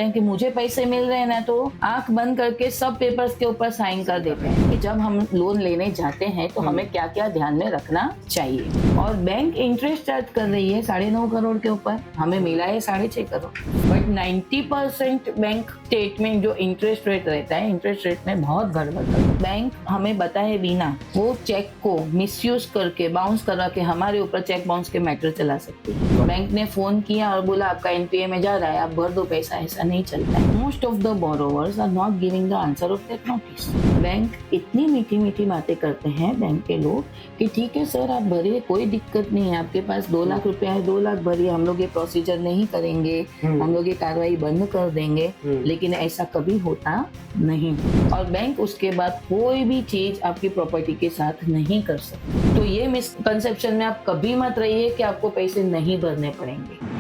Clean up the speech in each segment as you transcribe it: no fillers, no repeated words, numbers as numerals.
हैं कि मुझे पैसे मिल रहे हैं ना, तो आंख बंद करके सब पेपर्स के ऊपर साइन कर देते हैं कि जब हम लोन लेने जाते हैं तो हमें क्या क्या ध्यान में रखना चाहिए। और बैंक इंटरेस्ट चार्ज कर रही है 9.5 करोड़ के ऊपर, हमें मिला है 6.5 करोड़। बट 90% बैंक स्टेटमेंट जो इंटरेस्ट रेट रहता है, इंटरेस्ट रेट में बहुत गड़बड़ करता है। बैंक हमें बताए बिना वो चेक को मिसयूज करके बाउंस करा के हमारे ऊपर चेक बाउंस के मैटर चला सकती है। बैंक ने फोन किया और बोला आपका एनपीए में जा रहा है, आप भर दो पैसा, ऐसा नहीं चलता है। Most of the borrowers are not giving the answer of that notice. Bank इतनी मीठी मीठी बातें करते हैं बैंक के लोग कि ठीक है सर आप भरिए, कोई दिक्कत नहीं है, आपके पास 2 लाख रुपया है, 2 लाख भरिए, हम लोग ये प्रोसीजर नहीं करेंगे, हम लोग ये कार्रवाई बंद कर देंगे। लेकिन ऐसा कभी होता नहीं और बैंक उसके बाद कोई भी चीज आपकी प्रॉपर्टी के साथ नहीं कर सकते। तो ये मिसकंसेप्शन में आप कभी मत रहिए कि आपको पैसे नहीं भरने पड़ेंगे।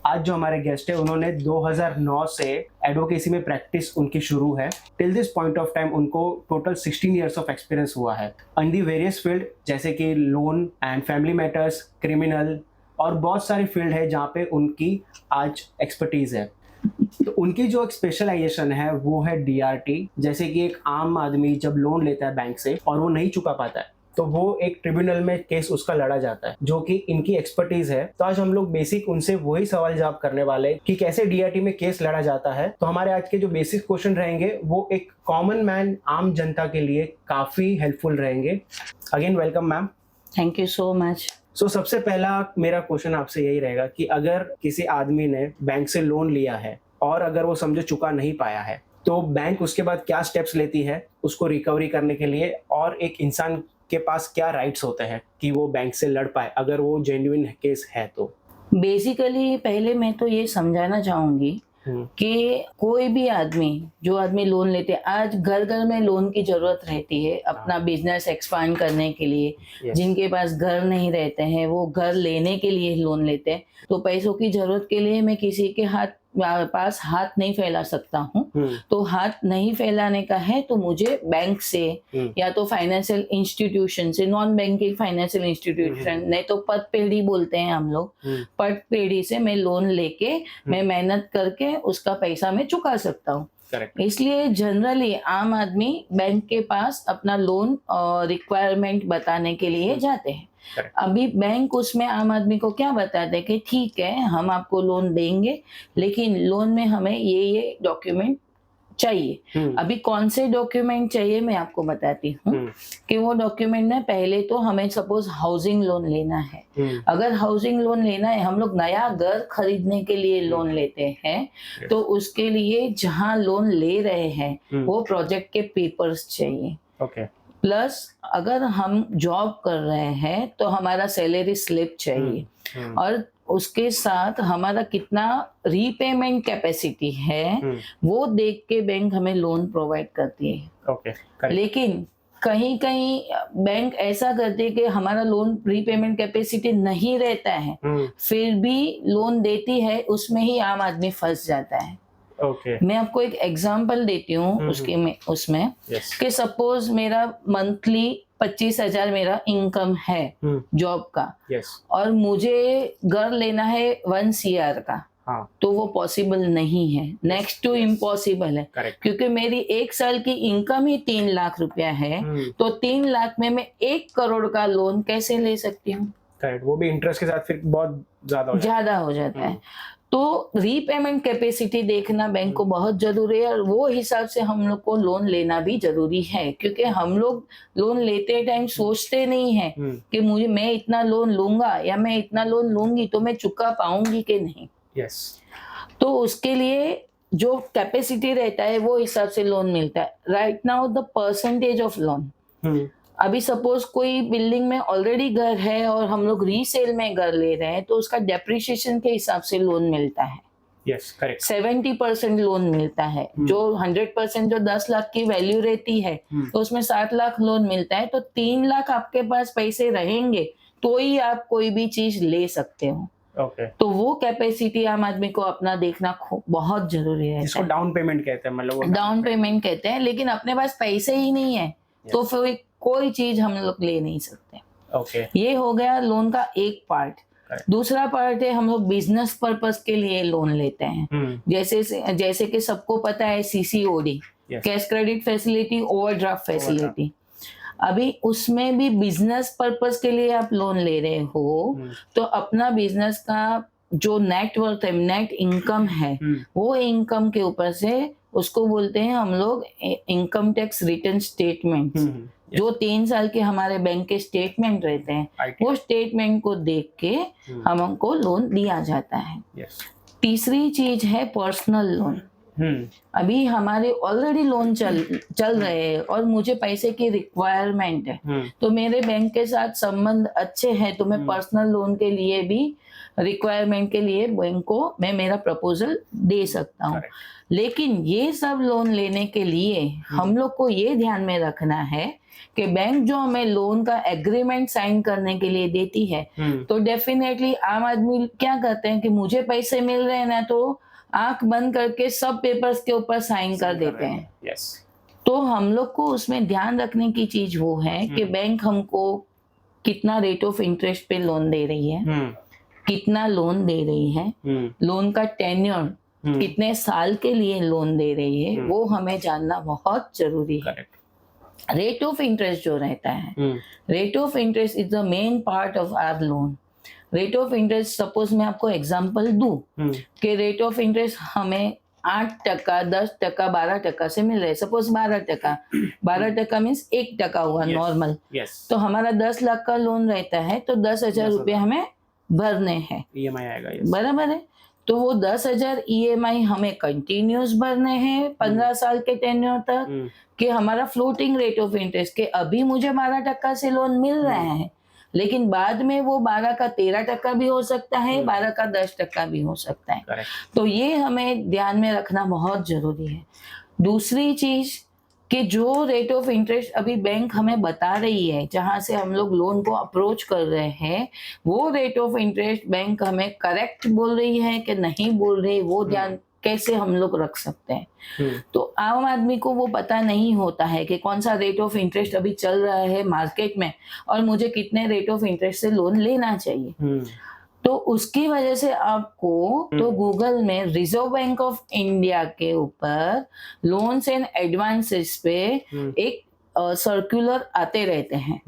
आज जो हमारे गेस्ट है उन्होंने 2009 से एडवोकेसी में प्रैक्टिस उनकी शुरू है। Till this point of time उनको टोटल 16 इयर्स ऑफ एक्सपीरियंस हुआ है इन दी वेरियस फील्ड, जैसे कि loan and family matters, criminal और बहुत सारी फील्ड है जहाँ पे उनकी आज एक्सपर्टीज है। तो उनकी जो एक स्पेशलाइजेशन है वो है डीआरटी। जैसे कि एक आम आदमी जब लोन लेता है बैंक से और वो नहीं चुका पाता है तो वो एक ट्रिब्यूनल में केस उसका लड़ा जाता है, जो कि इनकी एक्सपर्टीज है। तो आज हम लोग बेसिक उनसे वही सवाल जवाब करने वाले हैं कि कैसे डीआरटी में केस लड़ा जाता है। तो हमारे आज के जो बेसिक क्वेश्चन रहेंगे वो एक कॉमन मैन, आम जनता के लिए काफी हेल्पफुल रहेंगे। Again welcome ma'am. Thank you so much. सबसे पहला मेरा क्वेश्चन आपसे यही रहेगा कि अगर किसी आदमी ने बैंक से लोन लिया है और अगर वो समझो चुका नहीं पाया है तो बैंक उसके बाद क्या स्टेप्स लेती है उसको रिकवरी करने के लिए, और एक इंसान के पास क्या राइट्स होते हैं कि वो बैंक से लड़ पाए अगर वो जेन्युइन केस है तो? बेसिकली पहले मैं तो ये समझाना चाहूंगी कि कोई भी आदमी, जो आदमी लोन लेते हैं, आज घर घर में लोन की जरूरत रहती है अपना बिजनेस एक्सपांड करने के लिए। जिनके पास घर नहीं रहते हैं वो घर लेने के लिए लोन लेते हैं। तो पैसों की जरूरत के लिए मैं किसी के पास हाथ नहीं फैला सकता हूँ। तो हाथ नहीं फैलाने का है तो मुझे बैंक से या तो फाइनेंशियल इंस्टीट्यूशन से, नॉन बैंकिंग फाइनेंशियल इंस्टीट्यूशन, नहीं तो पद पेढ़ी बोलते हैं हम लोग, पद पेढ़ी से मैं लोन लेके मैं मेहनत करके उसका पैसा मैं चुका सकता हूँ। इसलिए जनरली आम आदमी बैंक के पास अपना लोन रिक्वायरमेंट बताने के लिए जाते हैं। अभी बैंक उसमें आम आदमी को क्या बताते हैं कि ठीक है हम आपको लोन देंगे, लेकिन लोन में हमें ये डॉक्यूमेंट चाहिए। अभी कौन से डॉक्यूमेंट चाहिए मैं आपको बताती हूँ कि वो डॉक्यूमेंट में पहले तो हमें सपोज हाउसिंग लोन लेना है। अगर हाउसिंग लोन लेना है, हम लोग नया घर खरीदने के लिए लोन लेते हैं, तो उसके लिए जहाँ लोन ले रहे हैं वो प्रोजेक्ट के पेपर्स चाहिए। प्लस अगर हम जॉब कर रहे हैं तो हमारा सैलरी स्लिप चाहिए और उसके साथ हमारा कितना रीपेमेंट कैपेसिटी है वो देख के बैंक हमें लोन प्रोवाइड करती है। लेकिन कहीं कहीं बैंक ऐसा करती है कि हमारा लोन रीपेमेंट कैपेसिटी नहीं रहता है, फिर भी लोन देती है, उसमें ही आम आदमी फंस जाता है। मैं आपको एक एग्जांपल देती हूँ उसमें कि सपोज मेरा मंथली 25,000 मेरा इनकम है जॉब का, और मुझे घर लेना है 1 CR का। तो वो पॉसिबल नहीं है, नेक्स्ट टू इम्पॉसिबल है। क्योंकि मेरी 1 साल की इनकम ही 3 लाख रुपया है, तो 3 लाख में मैं 1 करोड़ का लोन कैसे ले सकती हूँ? वो भी इंटरेस्ट के साथ फिर बहुत ज्यादा हो जाता है। तो रीपेमेंट कैपेसिटी देखना बैंक को बहुत जरूरी है और वो हिसाब से हम लोग को लोन लेना भी जरूरी है। क्योंकि हम लोग लोन लेते टाइम सोचते नहीं है कि मैं इतना लोन लूंगा या मैं इतना लोन लूंगी तो मैं चुका पाऊंगी कि नहीं। तो उसके लिए जो कैपेसिटी रहता है वो हिसाब से लोन मिलता है। Right now the percentage of loan, अभी सपोज कोई बिल्डिंग में ऑलरेडी घर है और हम लोग रीसेल में घर ले रहे हैं तो उसका डेप्रिसिएशन के हिसाब से लोन मिलता है। 70% लोन मिलता है। जो 100% जो 10 लाख की वैल्यू रहती है तो उसमें 7 लाख लोन मिलता है। तो 3 लाख आपके पास पैसे रहेंगे तो ही आप कोई भी चीज ले सकते हो। तो वो कैपेसिटी आम आदमी को अपना देखना बहुत जरूरी है। इसको डाउन पेमेंट कहते हैं, मतलब डाउन पेमेंट कहते हैं। लेकिन अपने पास पैसे ही नहीं है तो फिर कोई चीज हम लोग ले नहीं सकते। ये हो गया लोन का एक पार्ट। दूसरा पार्ट है हम लोग बिजनेस पर्पस के लिए लोन लेते हैं। जैसे कि सबको पता है CCOD, cash credit facility, overdraft facility. अभी उसमें भी बिजनेस पर्पस के लिए आप लोन ले रहे हो तो अपना बिजनेस का जो नेट वर्थ है, नेट इनकम है, वो इनकम के ऊपर से उसको बोलते हैं हम लोग इनकम टैक्स रिटर्न स्टेटमेंट। जो 3 साल के हमारे बैंक के स्टेटमेंट रहते हैं, वो स्टेटमेंट को देख के हमको लोन दिया जाता है। तीसरी चीज है पर्सनल लोन। अभी हमारे ऑलरेडी लोन चल रहे हैं और मुझे पैसे की रिक्वायरमेंट है, तो मेरे बैंक के साथ संबंध अच्छे हैं, तो मैं पर्सनल लोन के लिए भी रिक्वायरमेंट के लिए बैंक को मैं मेरा प्रपोजल दे सकता हूँ। लेकिन ये सब लोन लेने के लिए हम लोग को ये ध्यान में रखना है कि बैंक जो हमें लोन का एग्रीमेंट साइन करने के लिए देती है, तो डेफिनेटली आम आदमी क्या करते हैं कि मुझे पैसे मिल रहे हैं ना, तो आंख बंद करके सब पेपर्स के ऊपर साइन कर देते हैं। तो हम लोग को उसमें ध्यान रखने की चीज वो है कि बैंक हमको कितना रेट ऑफ इंटरेस्ट पे लोन दे रही है, कितना लोन दे रही है, लोन का टेन्योर कितने साल के लिए लोन दे रही है, वो हमें जानना बहुत जरूरी है। रेट ऑफ इंटरेस्ट जो रहता है, rate of interest is the main part of our loan. Rate of interest, suppose मैं आपको एग्जांपल दूं कि रेट ऑफ इंटरेस्ट हमें 8%, 10%, 12% से मिल रहा है। सपोज 12% मीन्स 1% हुआ नॉर्मल। तो हमारा 10 लाख का लोन रहता है, तो 10,000 रुपये हमें भरने हैं, EMI आएगा, बराबर है। तो वो 10,000 EMI हमें कंटिन्यूस भरने हैं 15 साल के टेन्योर तक, कि हमारा फ्लोटिंग रेट ऑफ इंटरेस्ट के अभी मुझे 12% से लोन मिल रहा है, लेकिन बाद में वो 12 का 13% भी हो सकता है, 12 का 10% भी हो सकता है। तो ये हमें ध्यान में रखना बहुत जरूरी है। दूसरी चीज कि जो रेट ऑफ इंटरेस्ट अभी बैंक हमें बता रही है, जहां से हम लोग लोन को अप्रोच कर रहे हैं, वो रेट ऑफ इंटरेस्ट बैंक हमें करेक्ट बोल रही है कि नहीं बोल रही, वो ध्यान कैसे हम लोग रख सकते हैं। तो आम आदमी को वो पता नहीं होता है कि कौन सा रेट ऑफ इंटरेस्ट अभी चल रहा है मार्केट में और मुझे कितने रेट ऑफ इंटरेस्ट से लोन लेना चाहिए। तो उसकी वजह से आपको तो गूगल में रिजर्व बैंक ऑफ इंडिया के ऊपर लोन्स एंड एडवांसेस पे एक सर्कुलर आते रहते हैं।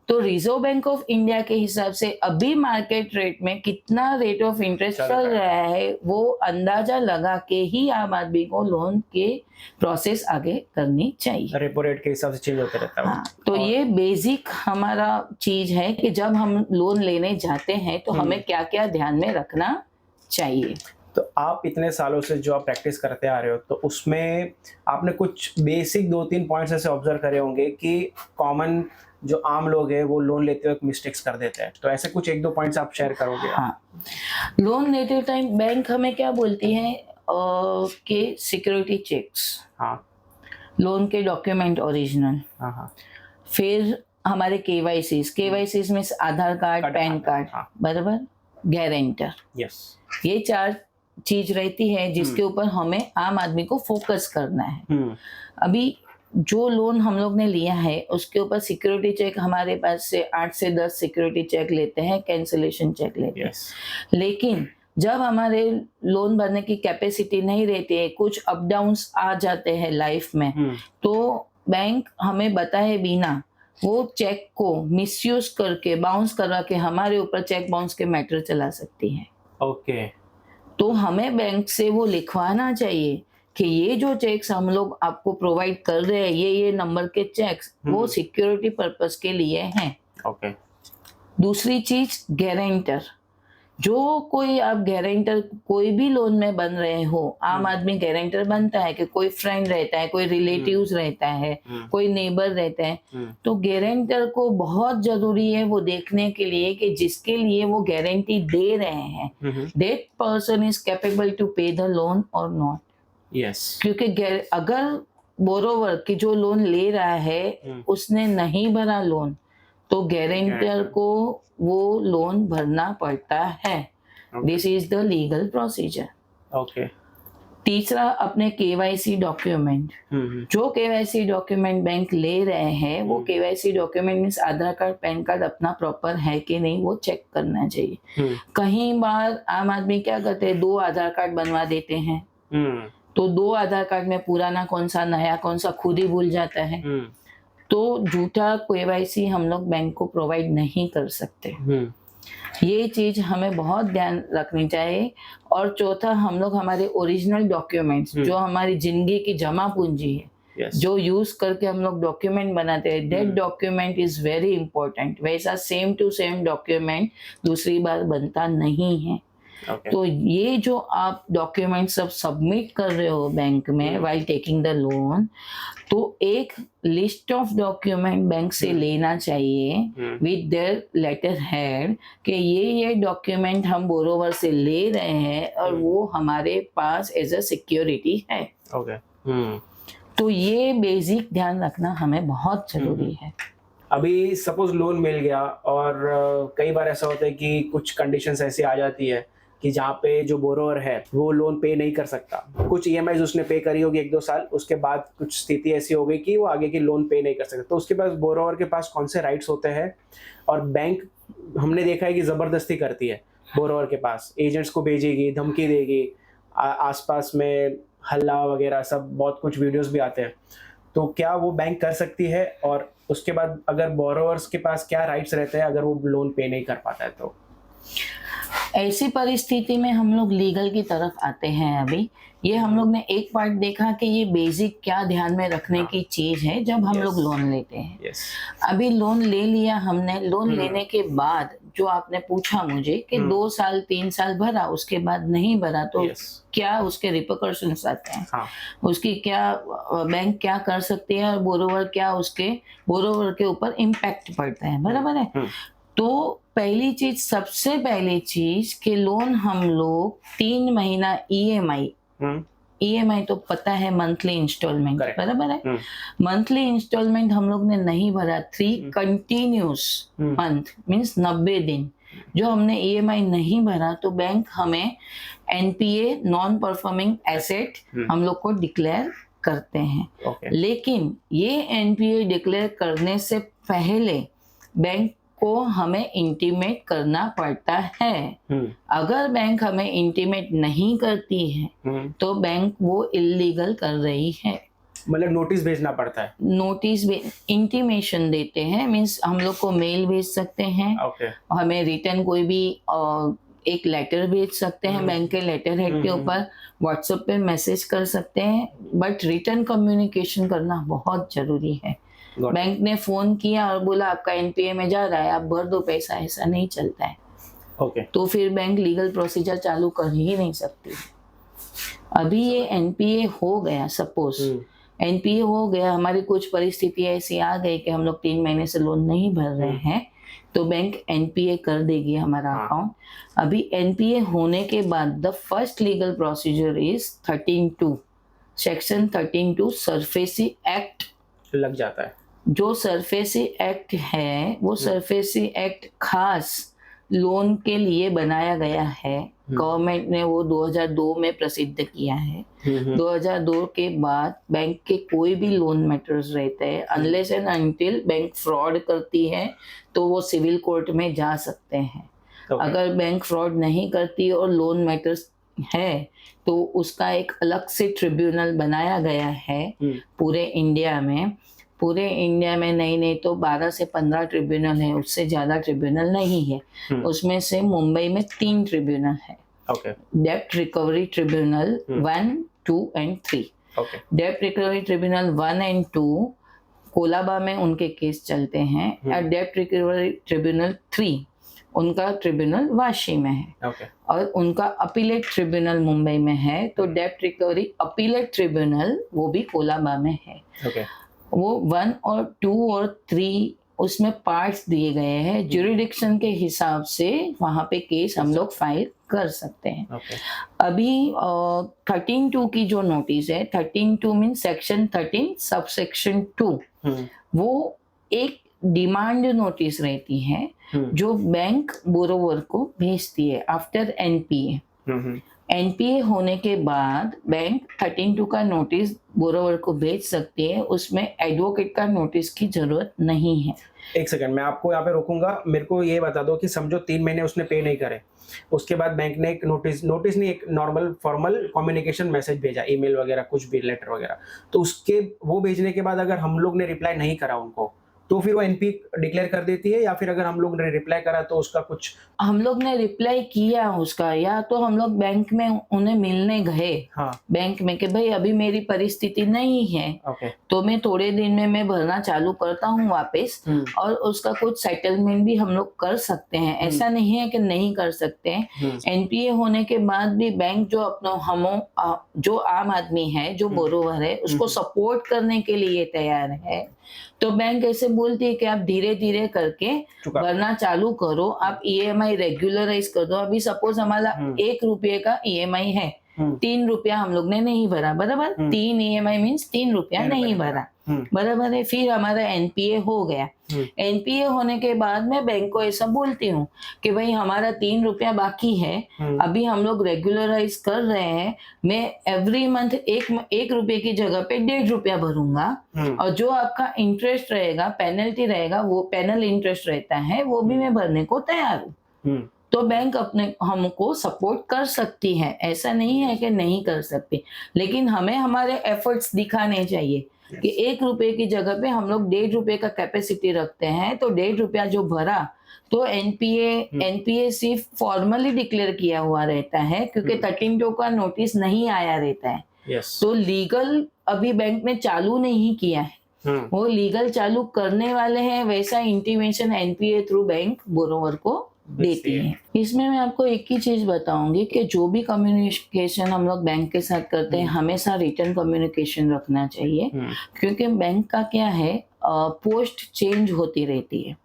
तो रिजर्व बैंक ऑफ इंडिया के हिसाब से अभी मार्केट रेट में कितना रेट ऑफ इंटरेस्ट चल रहा है, वो अंदाजा लगा के ही आम आदमी को लोन के प्रोसेस आगे करनी चाहिए। रेपो रेट के हिसाब से चेंज होते रहता है। हाँ, तो ये बेसिक हमारा चीज है कि जब हम लोन लेने जाते हैं तो हमें क्या क्या ध्यान में रखना चाहिए। तो आप इतने सालों से जो आप प्रैक्टिस करते आ रहे हो, तो उसमें आपने कुछ बेसिक 2-3 पॉइंट्स ऐसे ऑब्जर्व करे होंगे कि कॉमन जो आम लोग हैं वो लोन लेते हुए मिस्टेक्स कर देते हैं, तो ऐसे कुछ 1-2 पॉइंट्स आप शेयर करोगे? हाँ, लोन लेते टाइम बैंक हमें क्या बोलती है कि सिक्योरिटी चेक्स, हाँ, लोन के डॉक्यूमेंट ओरिजिनल, हाँ, फिर हमारे केवाईसीज में आधार कार्ड, पैन कार्ड, हाँ, बराबर, गारंटर, यस, ये 4 चीज रहती है जिसके ऊपर हमें आम आदमी को फोकस करना है। अभी जो लोन हम लोग ने लिया है उसके ऊपर सिक्योरिटी चेक हमारे पास से 8 से 10 सिक्योरिटी चेक लेते हैं, कैंसिलेशन चेक लेते हैं। लेकिन जब हमारे लोन भरने की कैपेसिटी नहीं रहती है, कुछ अप डाउन्स आ जाते हैं लाइफ में, तो बैंक हमें बताए बिना वो चेक को मिसयूज करके बाउंस करवा के हमारे ऊपर चेक बाउंस के मैटर चला सकती है। ओके, तो हमें बैंक से वो लिखवाना चाहिए कि ये जो चेक्स हम लोग आपको प्रोवाइड कर रहे हैं, ये नंबर के चेक्स वो सिक्योरिटी पर्पस के लिए हैं। ओके। दूसरी चीज गारंटर, जो कोई आप गारंटर कोई भी लोन में बन रहे हो, आम आदमी गारंटर बनता है कि कोई फ्रेंड रहता है, कोई रिलेटिव्स रहता है, कोई नेबर रहता है, तो गारंटर को बहुत जरूरी है वो देखने के लिए कि जिसके लिए वो गारंटी दे रहे हैं, that person is capable to pay the loan और नॉट। यस, क्योंकि अगर बोरोवर की जो लोन ले रहा है उसने नहीं भरा लोन, तो गारंटर को वो लोन भरना पड़ता है। This is the legal procedure. Okay. तीसरा अपने केवाईसी डॉक्यूमेंट, जो केवाईसी डॉक्यूमेंट बैंक ले रहे हैं वो केवाईसी डॉक्यूमेंट मीन्स आधार कार्ड पैन कार्ड अपना प्रॉपर है कि नहीं वो चेक करना चाहिए। कहीं बार आम आदमी क्या करते हैं, 2 आधार कार्ड बनवा देते हैं, तो 2 आधार कार्ड में पुराना कौन सा नया कौन सा खुद ही भूल जाता है। तो झूठा केवाईसी हम लोग बैंक को प्रोवाइड नहीं कर सकते। ये चीज हमें बहुत ध्यान रखनी चाहिए। और चौथा, हम लोग हमारे ओरिजिनल डॉक्यूमेंट्स जो हमारी जिंदगी की जमा पूंजी है, जो यूज करके हम लोग डॉक्यूमेंट बनाते हैं, that document is very important. वैसा सेम टू सेम डॉक्यूमेंट दूसरी बार बनता नहीं है। तो ये जो आप डॉक्यूमेंट सब सबमिट कर रहे हो बैंक में वाइल टेकिंग द लोन, तो एक लिस्ट ऑफ डॉक्यूमेंट बैंक से लेना चाहिए विद देयर लेटर हेड कि ये डॉक्यूमेंट हम बोरोवर से ले रहे हैं और वो हमारे पास एज अ सिक्योरिटी है। तो ये बेसिक ध्यान रखना हमें बहुत जरूरी है। अभी सपोज लोन मिल गया और कई बार ऐसा होता है कि कुछ कंडीशंस ऐसी आ जाती है कि जहाँ पे जो बोरोवर है वो लोन पे नहीं कर सकता, कुछ ईएमआईज उसने पे करी होगी 1-2 साल, उसके बाद कुछ स्थिति ऐसी हो गई कि वो आगे की लोन पे नहीं कर सकता, तो उसके पास बोरोवर के पास कौन से राइट्स होते हैं? और बैंक हमने देखा है कि जबरदस्ती करती है बोरोवर के पास, एजेंट्स को भेजेगी, धमकी देगी, आसपास में हल्ला वगैरह सब बहुत कुछ वीडियोस भी आते हैं, तो क्या वो बैंक कर सकती है? और उसके बाद अगर बोरोवर्स के पास क्या राइट्स रहते हैं अगर वो लोन पे नहीं कर पाता है? तो ऐसी परिस्थिति में हम लोग लीगल की तरफ आते हैं। अभी ये हम लोग ने एक पार्ट देखा कि ये बेसिक क्या ध्यान में रखने की चीज है जब हम लोग लोन लेते हैं। अभी लोन ले लिया हमने, लोन लेने के बाद जो आपने पूछा मुझे कि 2 साल 3 साल भरा उसके बाद नहीं भरा तो क्या उसके रिपरकशंस आते हैं, उसकी क्या बैंक क्या कर सकती है और बोरोवर के ऊपर इम्पैक्ट पड़ता है, बराबर है। तो सबसे पहली चीज कि लोन हम लोग 3 महीना ईएमआई तो पता है, मंथली इंस्टॉलमेंट, बराबर है। मंथली इंस्टॉलमेंट हम लोग ने नहीं भरा, 3 कंटिन्यूस मंथ मीन्स 90 दिन जो हमने ईएमआई नहीं भरा, तो बैंक हमें एनपीए नॉन परफॉर्मिंग एसेट हम लोग को डिक्लेयर करते हैं। लेकिन ये एनपीए डिक्लेयर करने से पहले बैंक को हमें इंटीमेट करना पड़ता है। अगर बैंक हमें इंटीमेट नहीं करती है तो बैंक वो इल्लीगल कर रही है, मतलब नोटिस भेजना पड़ता है। नोटिस इंटीमेशन देते हैं, मीन्स हम लोग को मेल भेज सकते हैं, हमें रिटर्न कोई भी एक लेटर भेज सकते हैं बैंक के लेटर हेड के ऊपर, व्हाट्सएप पे मैसेज कर सकते हैं, बट रिटर्न कम्युनिकेशन करना बहुत जरूरी है। बैंक ने फोन किया और बोला आपका एनपीए में जा रहा है, आप भर दो पैसा, ऐसा नहीं चलता है। तो फिर बैंक लीगल प्रोसीजर चालू कर ही नहीं सकती। अभी ये एनपीए हो गया, सपोज एनपीए हो गया, हमारी कुछ परिस्थिति ऐसी आ गई कि हम लोग 3 महीने से लोन नहीं भर रहे हैं, तो बैंक एनपीए कर देगी हमारा अकाउंट। अभी एनपीए होने के बाद the first legal procedure is 13(2) section 13(2) SARFAESI act लग जाता है। जो सरफेसी एक्ट है वो सरफेसी एक्ट खास लोन के लिए बनाया गया है। गवर्नमेंट ने वो 2002 में प्रसिद्ध किया है। 2002 के बाद बैंक के कोई भी लोन मैटर्स रहते हैं, unless and until bank fraud करती है तो वो सिविल कोर्ट में जा सकते हैं। अगर बैंक फ्रॉड नहीं करती और लोन मैटर्स है तो उसका एक अलग से ट्रिब्यूनल बनाया गया है पूरे इंडिया में नहीं तो 12 से 15 ट्रिब्यूनल है, उससे ज्यादा ट्रिब्यूनल नहीं है। उसमें से मुंबई में 3 ट्रिब्यूनल है। डेब्ट रिकवरी ट्रिब्यूनल 1, 2 and 3। डेब्ट रिकवरी ट्रिब्यूनल 1 and 2 कोलाबा में उनके केस चलते हैं, और डेब्ट रिकवरी ट्रिब्यूनल 3 उनका ट्रिब्यूनल वाशी में है, और उनका अपीलेट ट्रिब्यूनल मुंबई में है। तो डेब्ट रिकवरी अपीलेट ट्रिब्यूनल वो भी कोलाबा में है। वो 1 और 2 और 3 उसमें पार्ट्स दिए गए हैं, ज्यूरिडिक्शन के हिसाब से वहां पे केस हम लोग फाइल कर सकते हैं। अभी 13(2) की जो नोटिस है, 13(2) मीन सेक्शन 13 सबसेक्शन 2, वो एक डिमांड नोटिस रहती है जो बैंक बोरोवर को भेजती है आफ्टर एनपीए। एनपीए होने के बाद बैंक 13(2) का नोटिस बोरोवर को भेज सकती है, उसमें एडवोकेट का नोटिस की जरूरत नहीं है। एक सेकंड, मैं आपको यहाँ पे रोकूंगा। मेरे को ये बता दो कि समझो 3 महीने उसने पे नहीं करे, उसके बाद बैंक ने एक नोटिस नहीं, एक नॉर्मल फॉर्मल कम्युनिकेशन मैसेज भेजा, ईमेल वगैरह कुछ भी, लेटर वगैरह, तो उसके वो भेजने के बाद अगर हम लोग ने रिप्लाई नहीं करा उनको, तो फिर वो एनपी डिक्लेयर कर देती है, या फिर अगर हम लोग ने रिप्लाई करा तो उसका कुछ? हम लोग ने रिप्लाई किया उसका, या तो हम लोग बैंक में उन्हें मिलने गए, हाँ, बैंक में कि भाई अभी मेरी परिस्थिति नहीं है, ओके, तो मैं थोड़े दिन में मैं भरना चालू करता हूँ वापस, और उसका कुछ सेटलमेंट भी हम लोग कर सकते हैं, ऐसा नहीं है कि नहीं कर सकते हैं। एनपीए होने के बाद भी बैंक जो अपना जो आम आदमी है, जो बोरोवर है, उसको सपोर्ट करने के लिए तैयार है, तो बैंक ऐसे बोलती है कि आप धीरे धीरे करके भरना चालू करो, आप ईएमआई रेगुलराइज कर दो। अभी सपोज हमारा 1 रुपये का ईएमआई है, 3 रुपया हम लोग ने नहीं भरा, बराबर, 3 ईएमआई मीन्स 3 रुपया नहीं भरा, बराबर है। फिर हमारा एनपीए हो गया। एनपीए होने के बाद मैं बैंक को ऐसा बोलती हूँ कि भाई हमारा 3 रुपया बाकी है, अभी हम लोग रेगुलराइज कर रहे हैं, मैं एवरी मंथ 1 रुपये की जगह पे 1.5 रुपया भरूंगा, और जो आपका इंटरेस्ट रहेगा, पेनल्टी रहेगा, वो पेनल इंटरेस्ट रहता है, वो भी मैं भरने को तैयार हूँ। तो बैंक हमको सपोर्ट कर सकती है, ऐसा नहीं है कि नहीं कर सकती, लेकिन हमें हमारे एफर्ट्स दिखाने चाहिए कि 1 रुपये की जगह पे हम लोग 1.5 रुपये का कैपेसिटी रखते हैं, तो 1.5 रुपया जो भरा, तो एनपीए सिर्फ फॉर्मली डिक्लेयर किया हुआ रहता है, क्योंकि 13(2) का नोटिस नहीं आया रहता है। तो लीगल अभी बैंक ने चालू नहीं किया है, वो लीगल चालू करने वाले हैं, वैसा intimation NPA through bank borrower को देती है। इसमें मैं आपको एक ही चीज बताऊंगी कि जो भी कम्युनिकेशन हम लोग बैंक के साथ करते हैं, हमेशा रिटर्न कम्युनिकेशन रखना चाहिए, क्योंकि बैंक का क्या है, पोस्ट चेंज होती रहती है।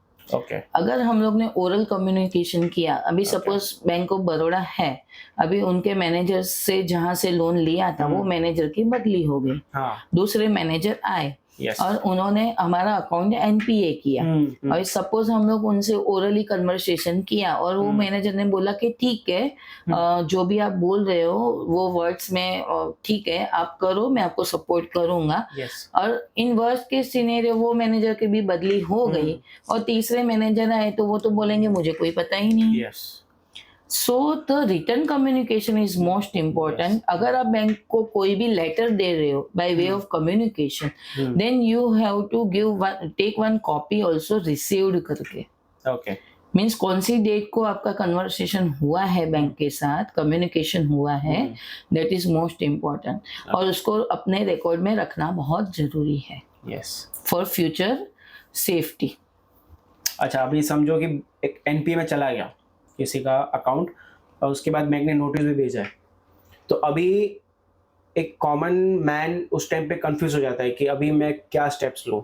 अगर हम लोग ने ओरल कम्युनिकेशन किया, अभी सपोज बैंक ऑफ बड़ौदा है, अभी उनके मैनेजर से जहां से लोन लिया था, वो मैनेजर की बदली हो गई, दूसरे मैनेजर आए, और उन्होंने हमारा अकाउंट एनपीए किया, और सपोज हम लोग उनसे ओरली कन्वर्सेशन किया, और वो मैनेजर ने बोला कि ठीक है, जो भी आप बोल रहे हो वो वर्ड्स में ठीक है, आप करो, मैं आपको सपोर्ट करूंगा, और इन वर्स्ट के सिनेरियो वो मैनेजर की भी बदली हो गई, और तीसरे मैनेजर आए, तो वो तो बोलेंगे मुझे कोई पता ही नहीं। So the return communication is most important. अगर आप बैंक को कोई भी लेटर दे रहे हो by way of communication, then you have to take one copy also received करके। मीन्स कौन सी डेट को आपका कन्वर्सेशन हुआ है बैंक के साथ, कम्युनिकेशन हुआ है, दैट इज मोस्ट इम्पोर्टेंट, और उसको अपने रिकॉर्ड में रखना बहुत जरूरी है फॉर फ्यूचर सेफ्टी। अच्छा, अभी समझो कि एक एनपीए में चला गया किसी का अकाउंट, और उसके बाद बैंक ने नोटिस भी भेजा है, तो अभी एक कॉमन मैन उस टाइम पे कंफ्यूज हो जाता है कि अभी मैं क्या स्टेप्स लूँ,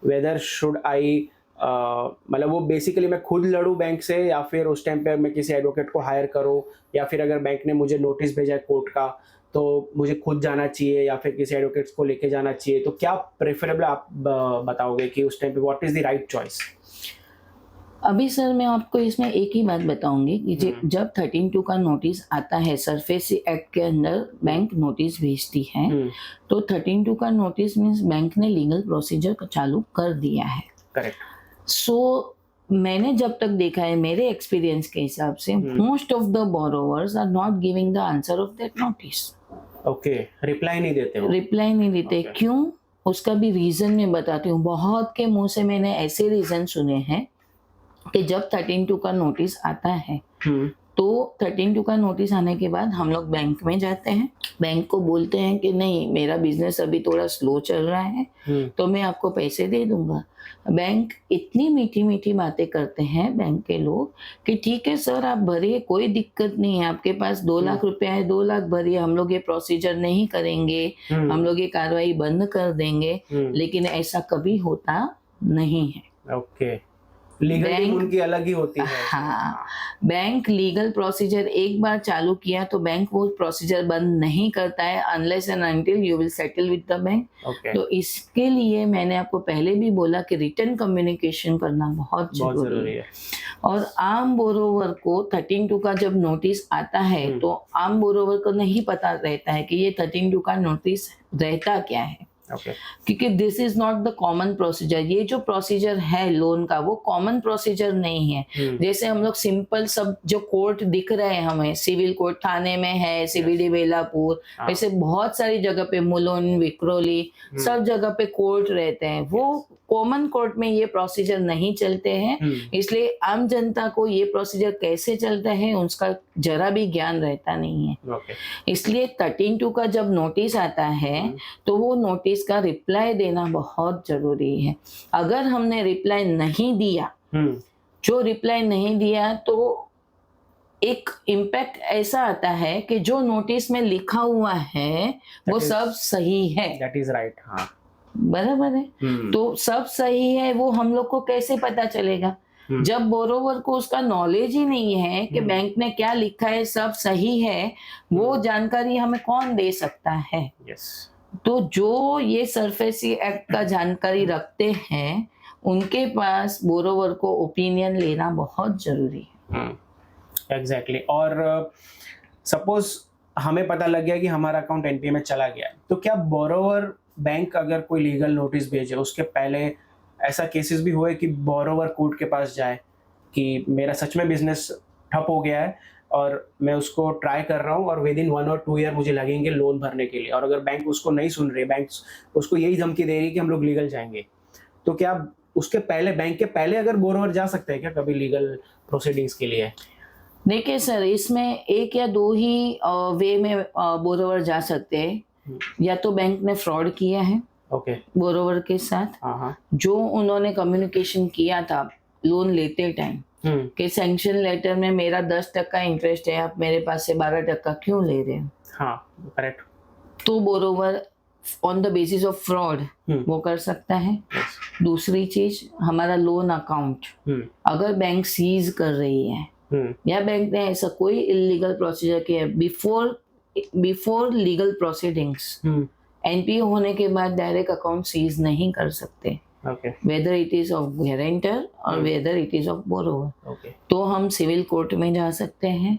वेदर शुड आई, मतलब वो बेसिकली मैं खुद लड़ूँ बैंक से, या फिर उस टाइम पे मैं किसी एडवोकेट को हायर करूँ, या फिर अगर बैंक ने मुझे नोटिस भेजा है कोर्ट का, तो मुझे खुद जाना चाहिए या फिर किसी एडवोकेट्स को लेके जाना चाहिए, तो क्या प्रेफरेबल आप बताओगे कि उस टाइम पे what is the right choice? अभी सर मैं आपको इसमें एक ही बात बताऊंगी कि जब 13(2) का नोटिस आता है, सरफेस एक्ट के अंदर बैंक नोटिस भेजती है, तो 13(2) का नोटिस मीन्स बैंक ने लीगल प्रोसीजर चालू कर दिया है। करेक्ट। सो मैंने जब तक देखा है, मेरे एक्सपीरियंस के हिसाब से, most of the borrowers are not giving the answer of that notice. Okay, reply नहीं देते हो? रिप्लाई नहीं देते। क्यों? उसका भी रीजन मैं बताती हूँ। बहुत के मुंह से मैंने ऐसे रीजन सुने हैं कि जब 13(2) का नोटिस आता है, तो 13(2) का नोटिस आने के बाद हम लोग बैंक में जाते हैं, बैंक को बोलते हैं कि नहीं, मेरा बिजनेस अभी थोड़ा स्लो चल रहा है, तो मैं आपको पैसे दे दूंगा। बैंक इतनी मीठी मीठी बातें करते हैं बैंक के लोग कि ठीक है सर, आप भरिए, कोई दिक्कत नहीं है, आपके पास 2 लाख रुपया है, 2 लाख भरिए, हम लोग ये प्रोसीजर नहीं करेंगे, हम लोग ये कार्रवाई बंद कर देंगे। लेकिन ऐसा कभी होता नहीं है। ओके, लीगल टीम बैंक- उनकी अलग ही होती है। हाँ, बैंक लीगल प्रोसीजर एक बार चालू किया तो बैंक वो प्रोसीजर बंद नहीं करता है unless and until you will settle with the bank. Okay, तो इसके लिए मैंने आपको पहले भी बोला कि रिटर्न कम्युनिकेशन करना बहुत बहुत जरूरी जरूरी है। है। और आम बोरोवर को 13(2) का जब नोटिस आता है तो आम बोरोवर को नहीं पता रहता है कि ये 13(2) का नोटिस रहता क्या है, ओके, क्योंकि this is not the common procedure. ये जो प्रोसीजर है लोन का वो कॉमन प्रोसीजर नहीं है। जैसे हम लोग सिंपल सब जो कोर्ट दिख रहे हैं हमें, सिविल कोर्ट थाने में है, सीबीडी बेलापुर, वैसे बहुत सारी जगह पे मुलुंड, विक्रोली, सब जगह पे कोर्ट रहते हैं। वो कॉमन कोर्ट में ये प्रोसीजर नहीं चलते हैं, इसलिए आम जनता को ये प्रोसीजर कैसे चलता है उसका जरा भी ज्ञान रहता नहीं है। ओके, इसलिए 13(2) का जब नोटिस आता है तो वो नोटिस का रिप्लाई देना बहुत जरूरी है। अगर हमने रिप्लाई नहीं दिया, जो रिप्लाई नहीं दिया तो एक इम्पैक्ट ऐसा आता है कि जो नोटिस में लिखा हुआ है वो सब सही है। That is right. हाँ, बराबर है। तो सब सही है वो हम लोग को कैसे पता चलेगा जब बोरोवर को उसका नॉलेज ही नहीं है कि बैंक ने क्या लिखा है सब सही है, वो जानकारी हमें कौन दे सकता है। यस, तो जो ये सरफेसी एक्ट का जानकारी रखते हैं उनके पास बोरोवर को ओपिनियन लेना बहुत जरूरी है। एग्जैक्टली। और सपोज हमें पता लग गया कि हमारा अकाउंट एनपीए में चला गया, तो क्या बोरोवर बैंक अगर कोई लीगल नोटिस भेजे उसके पहले ऐसा केसेस भी हुए कि बोरोवर कोर्ट के पास जाए कि मेरा सच में बिजनेस ठप हो गया है और मैं उसको ट्राई कर रहा हूँ और विद इन 1 और 2 ईयर मुझे लगेंगे लोन भरने के लिए, और अगर बैंक उसको नहीं सुन रही, बैंक उसको यही धमकी दे रही कि हम लोग लीगल जाएंगे, तो क्या उसके पहले, बैंक के पहले अगर बोरोवर जा सकते हैं क्या कभी लीगल प्रोसीडिंग्स के लिए? देखिए सर, इसमें एक या दो ही वे में बोरोवर जा सकते हैं। या तो बैंक ने फ्रॉड किया है ओके, बोरोवर के साथ, हाँ, जो उन्होंने कम्युनिकेशन किया था लोन लेते टाइम कि सैंक्शन लेटर में मेरा 10% इंटरेस्ट है, आप मेरे पास से 12% क्यों ले रहे हो। हाँ, करेक्ट। तो borrower on the basis of fraud वो कर सकता है। दूसरी चीज, हमारा लोन अकाउंट अगर बैंक सीज कर रही है या बैंक ने ऐसा कोई इलीगल प्रोसीजर किया बिफोर लीगल प्रोसीडिंग्स, एनपीए होने के बाद डायरेक्ट अकाउंट सीज नहीं कर सकते, whether it is of guarantor और whether it is of borrower. तो हम सिविल कोर्ट में जा सकते हैं।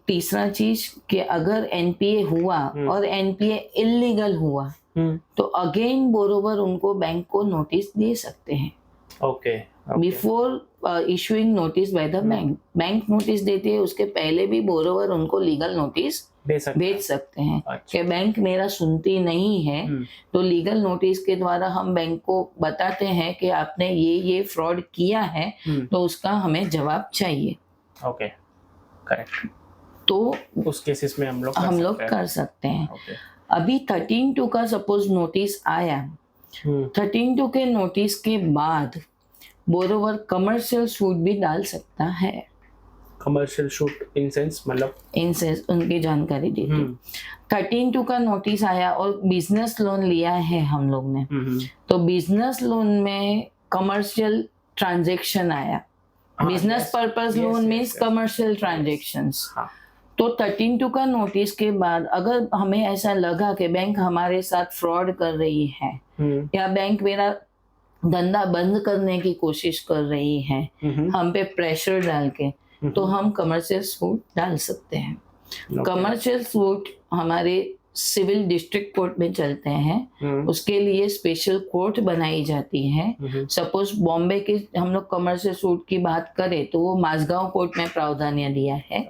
तीसरा चीज कि अगर एनपीए हुआ और एनपीए इलीगल हुआ तो अगेन बोरोवर उनको बैंक को नोटिस दे सकते हैं। Okay, before issuing notice by the bank, bank notice देती है उसके पहले भी बोरोवर उनको लीगल नोटिस भेज सकते हैं। कि बैंक मेरा सुनती नहीं है तो लीगल नोटिस के द्वारा हम बैंक को बताते हैं कि आपने ये फ्रॉड किया है तो उसका हमें जवाब चाहिए। Okay, correct. तो उस केसेस में हम लोग कर सकते हैं। अभी 13(2) का सपोज नोटिस आया, 13(2) के नोटिस के बाद बोरोवर कमर्शियल सूट भी डाल सकता है। कमर्शियल सूट इन सेंस मतलब उनकी जानकारी दी थी। 13(2) का नोटिस आया और बिजनेस लोन लिया है हम लोग ने, तो बिजनेस लोन में कमर्शियल ट्रांजैक्शन आया। Business purpose loan means commercial transactions. तो 13(2) का नोटिस के बाद अगर हमें ऐसा लगा कि बैंक हमारे साथ फ्रॉड कर रही है या बैंक मेरा धंधा बंद करने की कोशिश कर रही है हम पे प्रेशर डाल के, तो हम कमर्शियल सूट डाल सकते हैं। कमर्शियल सूट हमारे सिविल डिस्ट्रिक्ट कोर्ट में चलते हैं, उसके लिए स्पेशल कोर्ट बनाई जाती है। सपोज बॉम्बे के हम लोग कमर्शियल सूट की बात करें तो वो माझगांव कोर्ट में प्रावधान्य दिया है।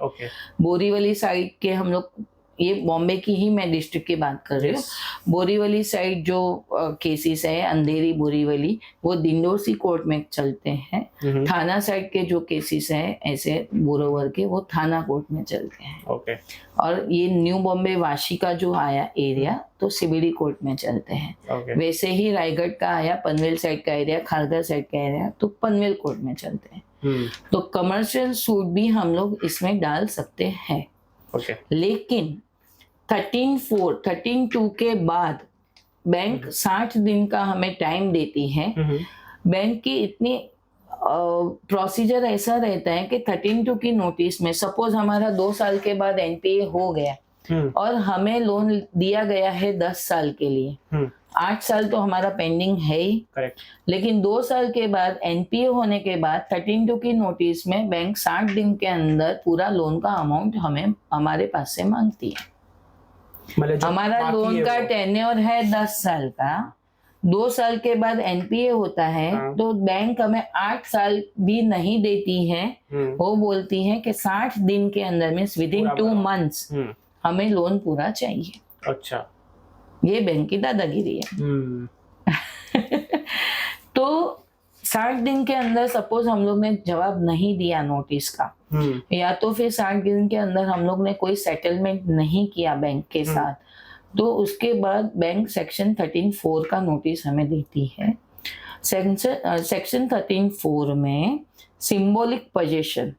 बोरीवली साइड के हम लोग, ये बॉम्बे की ही मैं डिस्ट्रिक्ट की बात कर रही हूँ, बोरीवली साइड जो केसेस है अंधेरी बोरीवली वो दिंडोसी कोर्ट में चलते हैं। थाना साइड के जो केसेस है ऐसे बोरोवर के वो थाना कोर्ट में चलते हैं। और ये न्यू बॉम्बे वाशी का जो आया एरिया तो सीबीडी कोर्ट में चलते हैं। वैसे ही रायगढ़ का आया पनवेल साइड का एरिया, खारगर साइड का एरिया तो पनवेल कोर्ट में चलते हैं। तो कमर्शियल सूट भी हम लोग इसमें डाल सकते हैं। लेकिन 13(2) के बाद बैंक 60 दिन का हमें टाइम देती है। बैंक की इतनी प्रोसीजर ऐसा रहता है कि 13(2) की नोटिस में सपोज हमारा 2 साल के बाद एनपीए हो गया और हमें लोन दिया गया है 10 साल के लिए, 8 साल तो हमारा पेंडिंग है ही, करेक्ट, लेकिन 2 साल के बाद एनपीए होने के बाद 13(2) की नोटिस में बैंक 60 दिन के अंदर पूरा लोन का अमाउंट हमें हमारे पास से मांगती है। मतलब जो हमारा बाकी लोन है का वो- टेन्योर है 10 साल का, 2 साल के बाद एनपीए होता है हाँ। तो बैंक हमें 8 साल भी नहीं देती है, वो बोलती है कि 60 दिन के अंदर मीन्स विद इन पूरा 2 भरो। मंथ्स हमें लोन पूरा चाहिए। अच्छा, ये बैंक की दादागिरी है। तो 60 दिन के अंदर सपोज हम लोग ने जवाब नहीं दिया नोटिस का, या तो फिर 60 दिन के अंदर हम लोग ने कोई सेटलमेंट नहीं किया बैंक के साथ, तो उसके बाद बैंक सेक्शन 13(4) का नोटिस हमें देती है। सेक्शन 13(4) में सिंबॉलिक पोजीशन,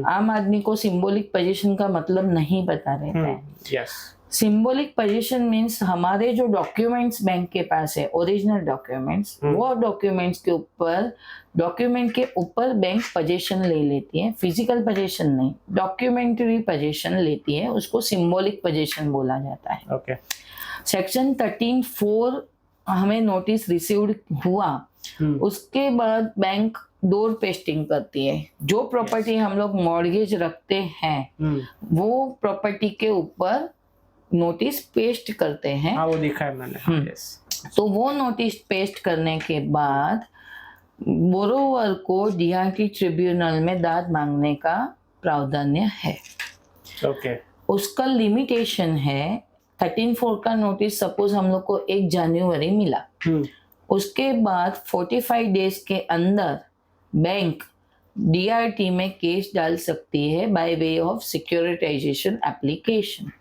आम आदमी को सिंबॉलिक पोजीशन का मतलब नहीं पता रहता है। यस, सिंबॉलिक पोजीशन मीन्स हमारे जो डॉक्यूमेंट्स बैंक के पास है, ओरिजिनल डॉक्यूमेंट्स, वो डॉक्यूमेंट्स के ऊपर, डॉक्यूमेंट के ऊपर बैंक पोजीशन ले लेती है, फिजिकल पोजीशन नहीं, डॉक्यूमेंट्री पोजीशन लेती है, उसको सिंबॉलिक पोजीशन बोला जाता है। ओके, सेक्शन 13(4) हमें नोटिस रिसीव्ड हुआ, उसके बाद बैंक डोर पेस्टिंग करती है। जो प्रॉपर्टी हम लोग मॉर्गेज रखते हैं वो प्रॉपर्टी के ऊपर नोटिस पेस्ट करते हैं। हाँ वो देखा है मैंने। यस, तो वो नोटिस पेस्ट करने के बाद बोरोवर को डीआरटी ट्रिब्यूनल में दाद मांगने का प्रावधान है। ओके, उसका लिमिटेशन है 13(4) का नोटिस सपोज हम लोग को 1 जनवरी मिला, उसके बाद 45 डेज के अंदर बैंक डीआरटी में केस डाल सकती है by way of securitization application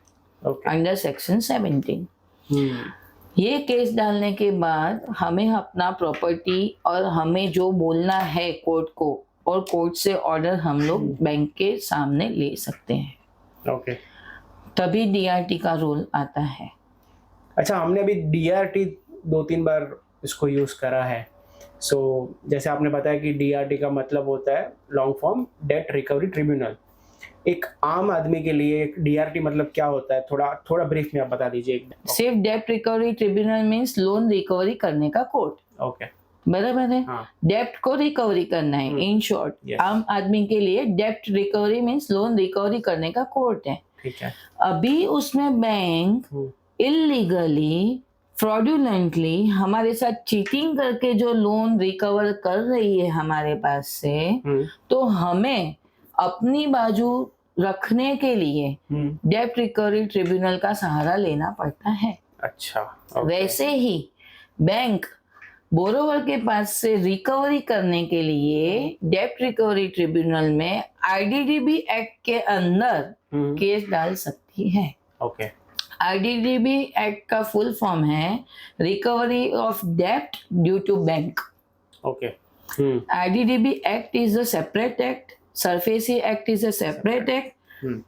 under section 17। ये केस डालने के बाद हमें अपना प्रॉपर्टी और हमें जो बोलना है कोर्ट को, और कोर्ट से ऑर्डर हम लोग बैंक के सामने ले सकते हैं। ओके, तभी डीआरटी का रोल आता है। अच्छा, हमने अभी डीआरटी 2-3 बार इसको यूज करा है। सो जैसे आपने बताया कि डीआरटी का मतलब होता है long form date recovery tribunal. एक आम आदमी के लिए डीआरटी मतलब क्या होता है, थोड़ा ब्रीफ में आप बता दीजिए। सिर्फ डेप्ट recovery tribunal means loan recovery करने का कोर्ट। ओके, बराबर है। हाँ, डेप्ट को रिकवरी करना है इन शॉर्ट। Yes. आम आदमी के लिए डेप्ट रिकवरी मीन्स लोन रिकवरी करने का कोर्ट है। ठीक है। अभी उसमें बैंक इलीगली, फ्रॉडुलेंटली हमारे साथ चीटिंग करके जो लोन रिकवर कर रही है हमारे पास से, तो हमें अपनी बाजू रखने के लिए डेप्ट रिकवरी ट्रिब्यूनल का सहारा लेना पड़ता है। अच्छा, वैसे ही बैंक बोरोवर के पास से रिकवरी करने के लिए डेप्ट रिकवरी ट्रिब्यूनल में आईडीडीबी एक्ट के अंदर केस डाल सकती है। ओके, आईडीडीबी एक्ट का फुल फॉर्म है रिकवरी ऑफ डेप्ट due to bank. Okay, IDDB act is a separate act, SARFAESI act is a separate act,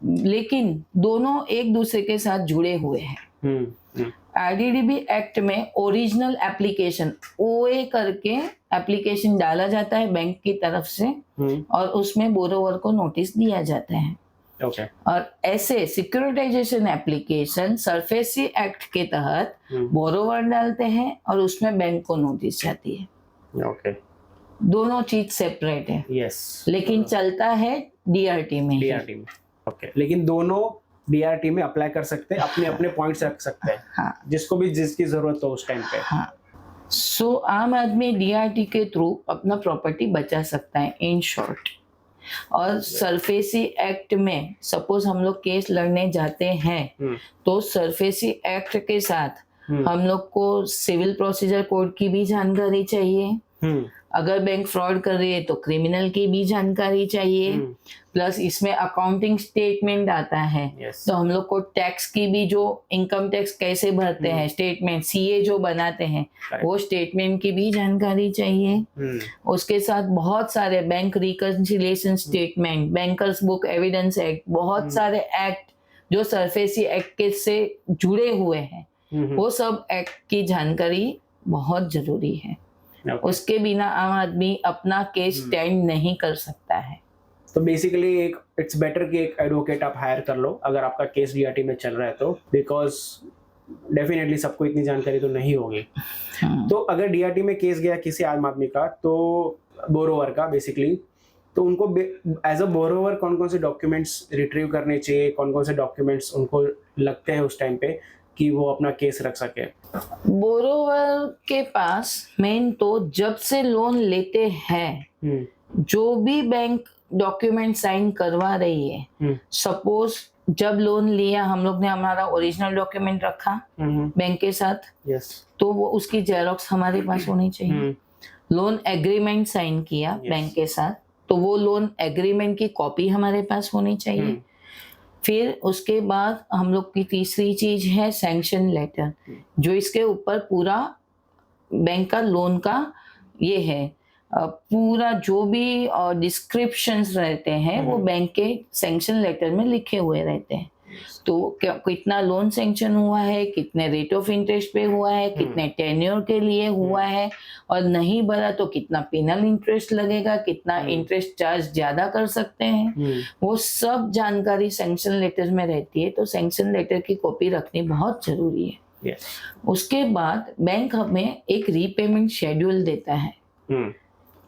लेकिन दोनों एक दूसरे के साथ जुड़े हुए हैं। आईडीडीबी एक्ट में ओरिजिनल एप्लीकेशन ओए करके एप्लीकेशन डाला जाता है बैंक की तरफ से, और उसमें बोरोवर को नोटिस दिया जाता है। ओके, और ऐसे सिक्योरिटाइजेशन एप्लीकेशन सरफेसी एक्ट के तहत बोरोवर डालते हैं और उसमें बैंक को नोटिस जाती है। ओके, दोनों चीज सेपरेट है, यस, लेकिन चलता है डीआरटी में। डीआरटी में। ओके, लेकिन दोनों डीआरटी में अप्लाई कर सकते हैं, अपने अपने पॉइंट्स रख सकते हैं। हाँ, जिसको भी जिसकी जरूरत हो उस टाइम पे। हाँ। सो आम आदमी डीआरटी के थ्रू अपना प्रॉपर्टी बचा सकता है इन शॉर्ट। और सरफेसी एक्ट में सपोज हम लोग केस लड़ने जाते हैं तो सरफेसी एक्ट के साथ हम लोग को सिविल प्रोसीजर कोड की भी जानकारी चाहिए। अगर बैंक फ्रॉड कर रही है तो क्रिमिनल की भी जानकारी चाहिए। प्लस इसमें अकाउंटिंग स्टेटमेंट आता है। Yes. तो हम लोग को टैक्स की भी, जो इनकम टैक्स कैसे भरते हैं, स्टेटमेंट सीए जो बनाते हैं वो स्टेटमेंट की भी जानकारी चाहिए। उसके साथ बहुत सारे bank reconciliation statement, bankers book evidence act, बहुत सारे एक्ट जो सरफेसी एक्ट के से जुड़े हुए हैं, वो सब एक्ट की जानकारी बहुत जरूरी है। उसके बिना आम आदमी अपना केस स्टैंड नहीं कर सकता है। तो बेसिकली एक इट्स बेटर कि एक एडवोकेट आप हायर कर लो अगर आपका केस डीआरटी में चल रहा है तो, बिकॉज डेफिनेटली सबको इतनी जानकारी तो नहीं होगी। तो अगर डीआरटी में केस गया किसी आम आदमी का, तो बोरोवर का बेसिकली, तो उनको एज अ बोरोवर कौन कौन से डॉक्यूमेंट्स रिट्रीव करने चाहिए, कौन कौन से डॉक्यूमेंट्स उनको लगते हैं उस टाइम पे कि वो अपना केस रख सके? बोरोवर के पास मेन तो जब से लोन लेते हैं जो भी बैंक डॉक्यूमेंट साइन करवा रही है, सपोज जब लोन लिया हम लोग ने हमारा ओरिजिनल डॉक्यूमेंट रखा बैंक के साथ, तो वो उसकी जेरोक्स हमारे पास होनी चाहिए। लोन एग्रीमेंट साइन किया बैंक के साथ, तो वो लोन एग्रीमेंट की कॉपी हमारे पास होनी चाहिए। फिर उसके बाद हम लोग की तीसरी चीज है सैंक्शन लेटर, जो इसके ऊपर पूरा बैंक का लोन का ये है, पूरा जो भी डिस्क्रिप्शंस रहते हैं वो बैंक के सैंक्शन लेटर में लिखे हुए रहते हैं। तो कितना लोन सैंक्शन हुआ है, कितने रेट ऑफ इंटरेस्ट पे हुआ है, कितने टेन्योर के लिए हुआ है, और नहीं भरा तो कितना पेनल इंटरेस्ट लगेगा, कितना इंटरेस्ट चार्ज ज्यादा कर सकते हैं, वो सब जानकारी सैंक्शन लेटर में रहती है। तो सैंक्शन लेटर की कॉपी रखनी बहुत जरूरी है। उसके बाद बैंक हमें एक रीपेमेंट शेड्यूल देता है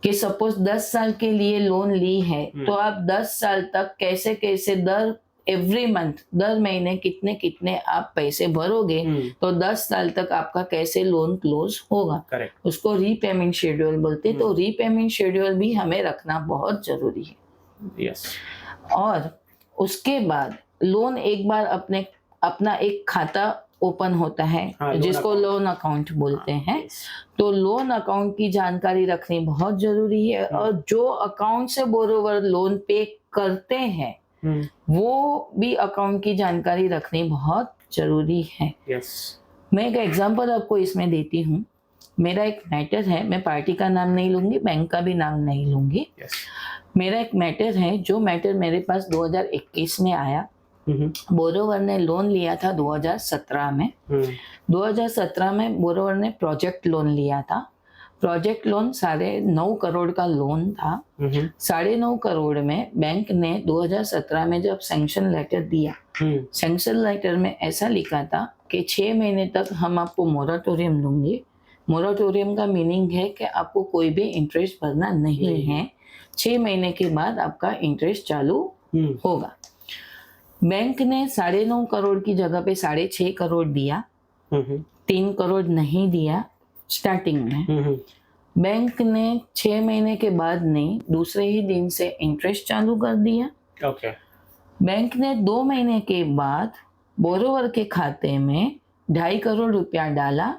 कि सपोज 10 साल के लिए लोन ली है, तो आप 10 साल तक कैसे कैसे एवरी मंथ, दर महीने कितने कितने आप पैसे भरोगे, तो 10 साल तक आपका कैसे लोन क्लोज होगा। उसको रीपेमेंट शेड्यूल बोलते। तो रीपेमेंट शेड्यूल भी हमें रखना बहुत जरूरी है। और उसके बाद लोन एक बार अपना एक खाता ओपन होता है, जिसको लोन अकाउंट बोलते हैं। तो लोन अकाउंट की जानकारी रखनी बहुत जरूरी है, और जो अकाउंट से बोरोवर लोन पे करते हैं वो भी अकाउंट की जानकारी रखनी बहुत जरूरी है। मैं एक एग्जांपल आपको इसमें देती हूँ। मेरा एक मैटर है, मैं पार्टी का नाम नहीं लूंगी, बैंक का भी नाम नहीं लूंगी। मेरा एक मैटर है, जो मैटर मेरे पास 2021 में आया। बोरोवर ने लोन लिया था 2017 में। 2017 में बोरोवर ने प्रोजेक्ट लोन लिया था। प्रोजेक्ट लोन 9.5 करोड़ का लोन था। 9.5 करोड़ में बैंक ने 2017 में जब सैंक्शन लेटर दिया, सैंक्शन लेटर में ऐसा लिखा था कि 6 महीने तक हम आपको मोराटोरियम दूंगे। मोराटोरियम का मीनिंग है कि आपको कोई भी इंटरेस्ट भरना नहीं है, 6 महीने के बाद आपका इंटरेस्ट चालू होगा। बैंक ने 9.5 करोड़ की जगह पे 6.5 करोड़ दिया, 3 करोड़ नहीं दिया स्टार्टिंग में। बैंक ने 6 महीने के बाद नहीं, दूसरे ही दिन से इंटरेस्ट चालू कर दिया। बैंक ने 2 महीने के बाद बोरोवर के खाते में 2.5 करोड़ रुपया डाला,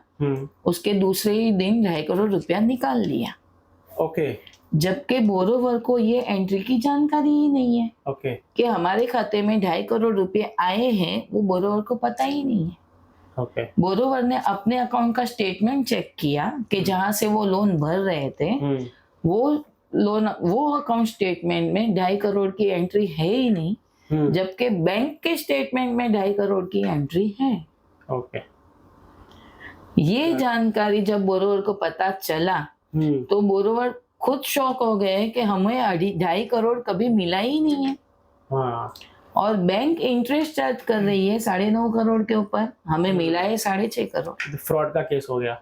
उसके दूसरे ही दिन 2.5 करोड़ रुपया निकाल लिया। जबकि बोरोवर को ये एंट्री की जानकारी ही नहीं है कि हमारे खाते में 2.5 करोड़ रुपए आए हैं, वो बोरोवर को पता ही नहीं है। बोरोवर ने अपने अकाउंट का स्टेटमेंट चेक किया कि जहां से वो लोन भर रहे थे, वो अकाउंट स्टेटमेंट में 2.5 करोड़ की एंट्री है ही नहीं, जबकि बैंक के स्टेटमेंट में 2.5 करोड़ की एंट्री है। ये जानकारी जब बोरोवर को पता चला तो बोरोवर खुद शॉक हो गए कि हमें 2.5 करोड़ कभी मिला ही नहीं है, और बैंक इंटरेस्ट चार्ज कर रही है 9.5 करोड़ के ऊपर, हमें मिला है 6.5 करोड़। फ्रॉड का केस हो गया।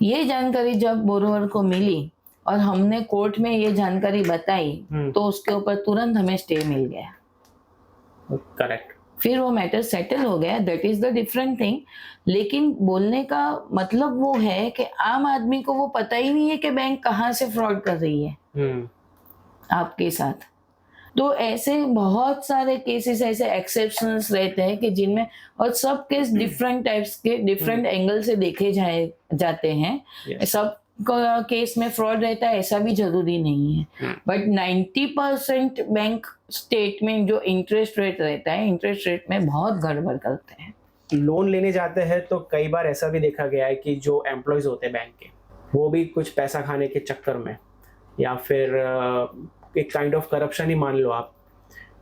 ये जानकारी जब बोरोवर को मिली और हमने कोर्ट में ये जानकारी बताई, तो उसके ऊपर तुरंत हमें स्टे मिल गया। करेक्ट। फिर वो मैटर सेटल हो गया, that is the different thing. लेकिन बोलने का मतलब वो है कि आम आदमी को वो पता ही नहीं है कि बैंक कहाँ से फ्रॉड कर रही है आपके साथ। तो ऐसे बहुत सारे केसेस, ऐसे एक्सेप्शंस रहते हैं कि जिनमें, और सब केस डिफरेंट टाइप्स के, डिफरेंट एंगल से देखे जाते हैं। सब केस में फ्रॉड रहता है ऐसा भी जरूरी नहीं है, बट 90% बैंक स्टेटमेंट जो इंटरेस्ट रेट रहता है, इंटरेस्ट रेट में बहुत गड़बड़ करते हैं। लोन लेने जाते हैं तो कई बार ऐसा भी देखा गया है कि जो एम्प्लॉयज होते हैं बैंक के, वो भी कुछ पैसा खाने के चक्कर में, या फिर एक काइंड ऑफ करप्शन ही मान लो आप,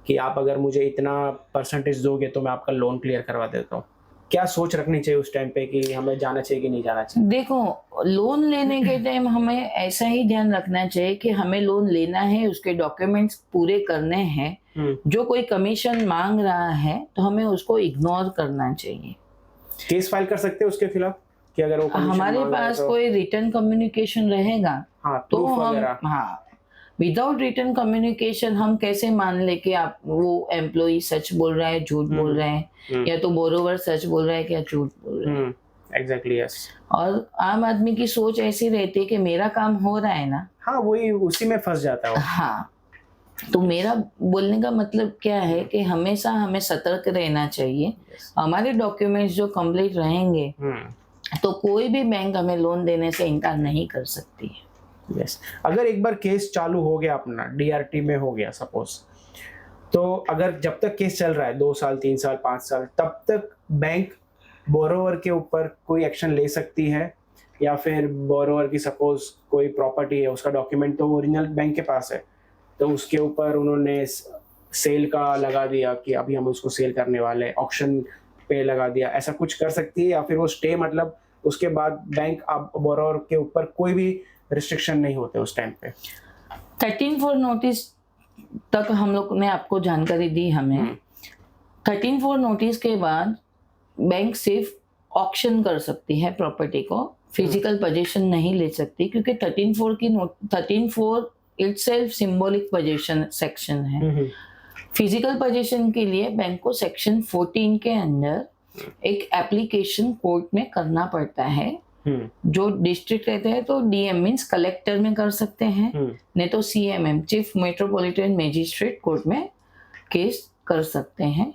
कि आप अगर मुझे इतना परसेंटेज दोगे तो मैं आपका लोन क्लियर करवा देता हूँ। क्या सोच रखनी चाहिए उस टाइम पे कि हमें जाना चाहिए कि नहीं जाना चाहिए? देखो, लोन लेने के टाइम हमें ऐसा ही ध्यान रखना चाहिए कि हमें लोन लेना है, उसके डॉक्यूमेंट्स पूरे करने हैं। जो कोई कमीशन मांग रहा है तो हमें उसको इग्नोर करना चाहिए। केस फाइल कर सकते हैं उसके खिलाफ कि अगर वो कमीशन हमारे मांग रहा है पास तो? कोई रिटर्न कम्युनिकेशन रहेगा हाँ, तो प्रूफ हम, वगैरह। हाँ, विदाउट रिटर्न कम्युनिकेशन हम कैसे मान ले कि आप वो एम्प्लॉय सच बोल रहा है, झूठ बोल रहे हैं, या तो बोरोवर सच बोल रहा है कि झूठ बोल रहा है। Exactly, yes. और आम आदमी की सोच ऐसी रहती है कि मेरा काम हो रहा है ना। हाँ, वही उसी में फंस जाता है वो। हाँ, तो मेरा बोलने का मतलब क्या है कि हमेशा हमें सतर्क रहना चाहिए। हमारे डॉक्यूमेंट्स जो कंप्लीट रहेंगे तो कोई भी बैंक हमें लोन देने से इनकार नहीं कर सकती है। यस। अगर एक बार केस चालू हो गया अपना, डीआरटी में हो गया सपोज, तो अगर जब तक केस चल रहा है 2 साल 3 साल 5 साल, तब तक बैंक बोरोवर के ऊपर कोई एक्शन ले सकती है? या फिर बोरोवर की सपोज कोई प्रॉपर्टी है, उसका डॉक्यूमेंट तो ओरिजिनल बैंक के पास है, तो उसके ऊपर उन्होंने सेल का लगा दिया कि अभी हम उसको सेल करने वाले हैं, ऑक्शन पे लगा दिया, ऐसा कुछ कर सकती है? या फिर वो स्टे, मतलब उसके बाद बैंक अब बोरोवर के ऊपर कोई भी रिस्ट्रिक्शन नहीं होते उस टाइम पे? 13-4 नोटिस तक हम लोग ने आपको जानकारी दी हमें। 13-4 नोटिस के बाद बैंक सिर्फ ऑक्शन कर सकती है प्रॉपर्टी को, फिजिकल पोजीशन नहीं ले सकती, क्योंकि 13-4 इटसेल्फ सिंबॉलिक पोजीशन सेक्शन है। फिजिकल पोजीशन के लिए बैंक को सेक्शन 14 के अंदर एक एप्लीकेशन कोर्ट में करना पड़ता है। जो डिस्ट्रिक्ट रहते हैं तो डीएम मीन्स कलेक्टर में कर सकते हैं, नहीं तो CMM chief metropolitan magistrate court में केस कर सकते हैं।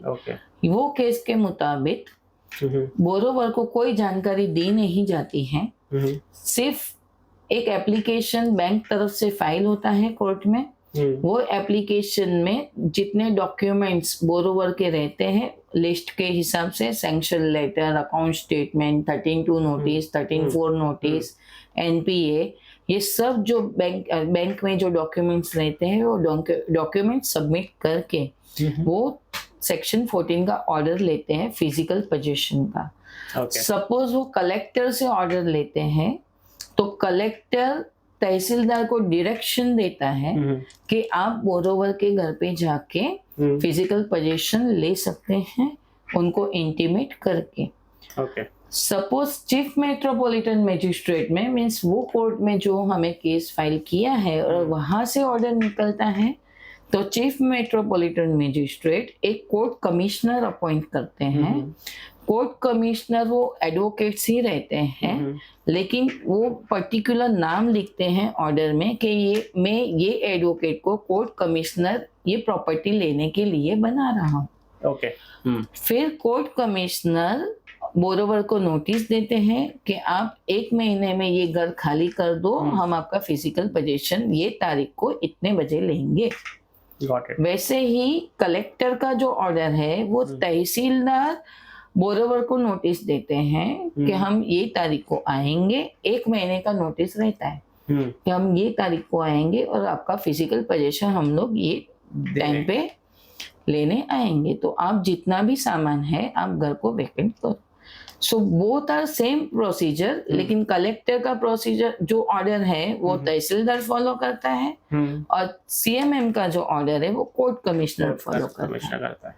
वो केस के मुताबिक बोरोवर को कोई जानकारी दी नहीं जाती है, सिर्फ एक एप्लीकेशन बैंक तरफ से फाइल होता है कोर्ट में। वो एप्लीकेशन में जितने डॉक्यूमेंट्स बोरोवर के रहते हैं लिस्ट के हिसाब से, sanction letter, account statement, 13(2) notice, 13(4) notice, NPA, ये सब जो बैंक में जो डॉक्यूमेंट्स रहते हैं वो डॉक्यूमेंट सबमिट करके वो सेक्शन 14 का ऑर्डर लेते हैं फिजिकल पोजीशन का। सपोज वो कलेक्टर से ऑर्डर लेते हैं तो कलेक्टर तहसीलदार को डायरेक्शन देता है कि आप बोरोवर के घर पे जाके फिजिकल पोजीशन ले सकते हैं, उनको इंटीमेट करके। सपोज चीफ मेट्रोपॉलिटन मैजिस्ट्रेट में मीन्स वो कोर्ट में जो हमें केस फाइल किया है और वहां से ऑर्डर निकलता है तो चीफ मेट्रोपॉलिटन मैजिस्ट्रेट एक कोर्ट कमिश्नर अपॉइंट करते हैं। कोर्ट कमिश्नर वो एडवोकेट्स ही रहते हैं, लेकिन वो पर्टिकुलर नाम लिखते हैं ऑर्डर में कि ये एडवोकेट को कोर्ट कमिश्नर ये प्रॉपर्टी लेने के लिए बना रहा हूँ। फिर कोर्ट कमिश्नर बोरोवर को नोटिस देते हैं कि आप 1 महीने में ये घर खाली कर दो, हम आपका फिजिकल पोजीशन ये तारीख को इतने बजे लेंगे। वैसे ही कलेक्टर का जो ऑर्डर है वो तहसीलदार बोरोवर को नोटिस देते हैं कि हम ये तारीख को आएंगे, 1 महीने का नोटिस रहता है कि हम ये तारीख को आएंगे और आपका फिजिकल पोजीशन हम लोग ये टाइम पे लेने आएंगे, तो आप जितना भी सामान है आप घर को वेकेंट करो। So both are same procedure, लेकिन कलेक्टर का प्रोसीजर जो ऑर्डर है वो तहसीलदार फॉलो करता है और सीएमएम का जो ऑर्डर है वो कोर्ट कमिश्नर फॉलो करता है।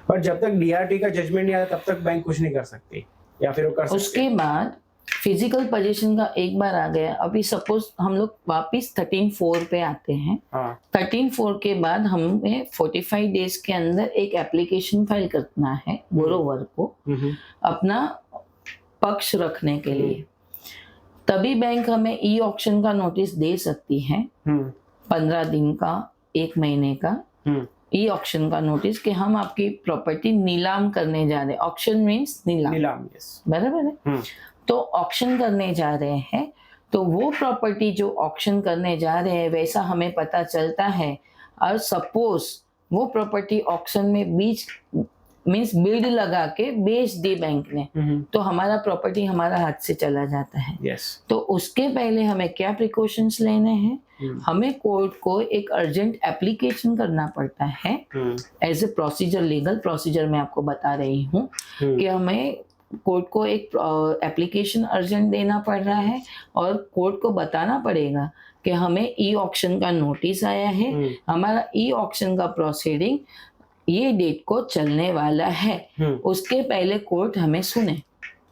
पर जब तक डीआरटी का जजमेंट नहीं आता तब तक बैंक कुछ नहीं कर सकती, या फिर वो कर सकती? उसके बाद फिजिकल पोजीशन का एक बार आ गया, अभी सपोज हम लोग वापिस 13(4) पे आते हैं। 13(4) के बाद हमें 45 डेज के अंदर एक एप्लीकेशन फाइल करना है बोरोवर को अपना पक्ष रखने के लिए, तभी बैंक हमें ई ऑक्शन का नोटिस दे सकती है। 15 दिन का, 1 महीने का ई ऑक्शन का नोटिस कि हम आपकी प्रॉपर्टी नीलाम करने जा रहे हैं। ऑक्शन मीन्स नीलाम, बराबर है। तो ऑक्शन करने जा रहे हैं, तो वो प्रॉपर्टी जो ऑक्शन करने जा रहे हैं वैसा हमें पता चलता है, और सपोज वो प्रॉपर्टी ऑक्शन में मीन्स बिड लगा के बेच दी बैंक ने, तो हमारा प्रॉपर्टी हमारा हाथ से चला जाता है। yes. तो उसके पहले हमें क्या प्रिकॉशंस लेने हैं हमें कोर्ट को एक अर्जेंट एप्लीकेशन करना पड़ता है as a procedure, legal procedure मैं आपको बता रही हूँ कि हमें कोर्ट को एक एप्लीकेशन अर्जेंट देना पड़ रहा है और कोर्ट को बताना पड़ेगा कि हमें ई ऑक्शन का नोटिस आया है, हमारा ई ऑक्शन का प्रोसीडिंग ये डेट को चलने वाला है, उसके पहले कोर्ट हमें सुने।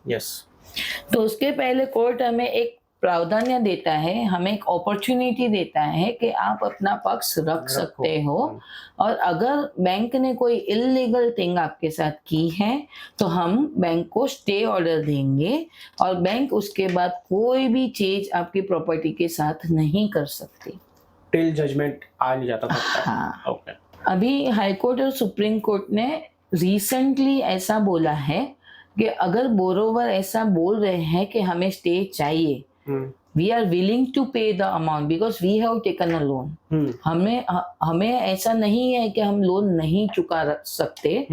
यस। तो उसके पहले कोर्ट हमें एक प्रावधान देता है, हमें एक अपॉर्चुनिटी देता है कि आप अपना पक्ष रख सकते हो, और अगर बैंक ने कोई इलीगल थिंग आपके साथ की है तो हम बैंक को स्टे ऑर्डर देंगे और बैंक उसके बाद कोई भी चीज आपकी प्रॉपर्टी के साथ नहीं कर सकती। टिल जजमेंट आ नहीं जाता था। हाँ। ओके। अभी हाई कोर्ट और सुप्रीम कोर्ट ने रिसेंटली ऐसा बोला है कि अगर बोरोवर ऐसा बोल रहे हैं कि हमें स्टे चाहिए, we are willing to pay the amount because we have taken a loan. हमें ऐसा नहीं है कि हम लोन नहीं चुका सकते।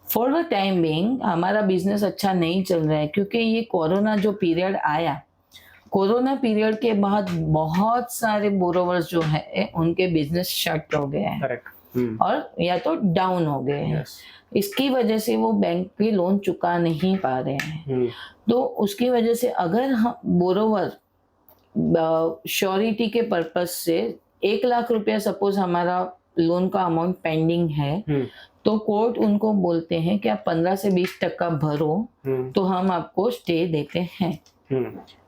फॉर द टाइम बिंग हमारा बिजनेस अच्छा नहीं चल रहा है क्योंकि ये कोरोना जो पीरियड आया, कोरोना पीरियड के बाद बहुत सारे बोरोवर्स जो है उनके बिजनेस शट हो गए हैं। करेक्ट। और या तो डाउन हो गए हैं। इसकी वजह से वो बैंक पे लोन चुका नहीं पा रहे हैं। तो उसकी वजह से अगर हम बोरोवर श्योरिटी के पर्पज से 1 लाख रुपया सपोज हमारा लोन का अमाउंट पेंडिंग है, तो कोर्ट उनको बोलते हैं कि आप 15 से 20% भरो तो हम आपको स्टे देते हैं।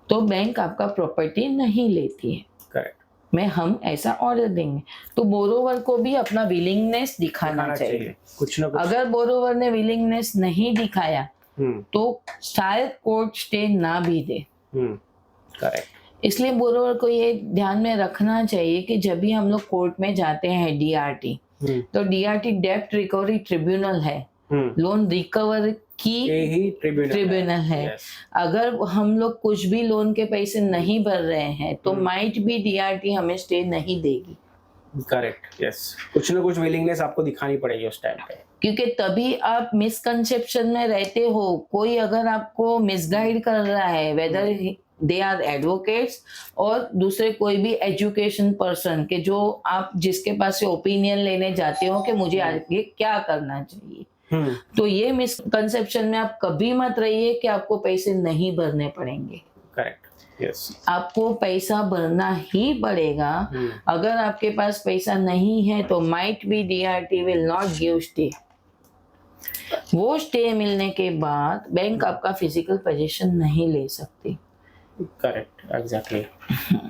तो बैंक आपका प्रॉपर्टी नहीं लेती है। करेक्ट। हम ऐसा ऑर्डर देंगे। तो बोरोवर को भी अपना विलिंगनेस दिखाना चाहिए। कुछ ना कुछ। अगर बोरोवर ने विलिंगनेस नहीं दिखाया तो शायद कोर्ट स्टे ना भी दे। करेक्ट। इसलिए बोरोवर को ये ध्यान में रखना चाहिए कि जब भी हम लोग कोर्ट में जाते हैं डीआरटी, तो डीआरटी डेब्ट रिकवरी ट्रिब्यूनल है, लोन रिकवर की ही ट्रिब्यूनल है। अगर हम लोग कुछ भी लोन के पैसे नहीं भर रहे हैं तो माइट भी डीआरटी हमें स्टे नहीं देगी। करेक्ट। यस। कुछ ना कुछ विलिंगनेस आपको दिखानी पड़ेगी उस टाइम पे, क्योंकि तभी आप मिसकंसेप्शन में रहते हो। कोई अगर आपको मिसगाइड कर रहा है, वेदर दे आर एडवोकेट्स और दूसरे कोई भी एजुकेशन पर्सन के जो आप जिसके पास से ओपिनियन लेने जाते हो कि मुझे आगे क्या करना चाहिए, तो ये मिसकंसेप्शन में आप कभी मत रहिए कि आपको पैसे नहीं भरने पड़ेंगे। करेक्ट। यस। आपको पैसा भरना ही पड़ेगा। अगर आपके पास पैसा नहीं है तो might be DRT will not give stay. वो स्टे मिलने के बाद बैंक आपका फिजिकल पोजीशन नहीं ले सकती। करेक्ट। एग्जैक्टली।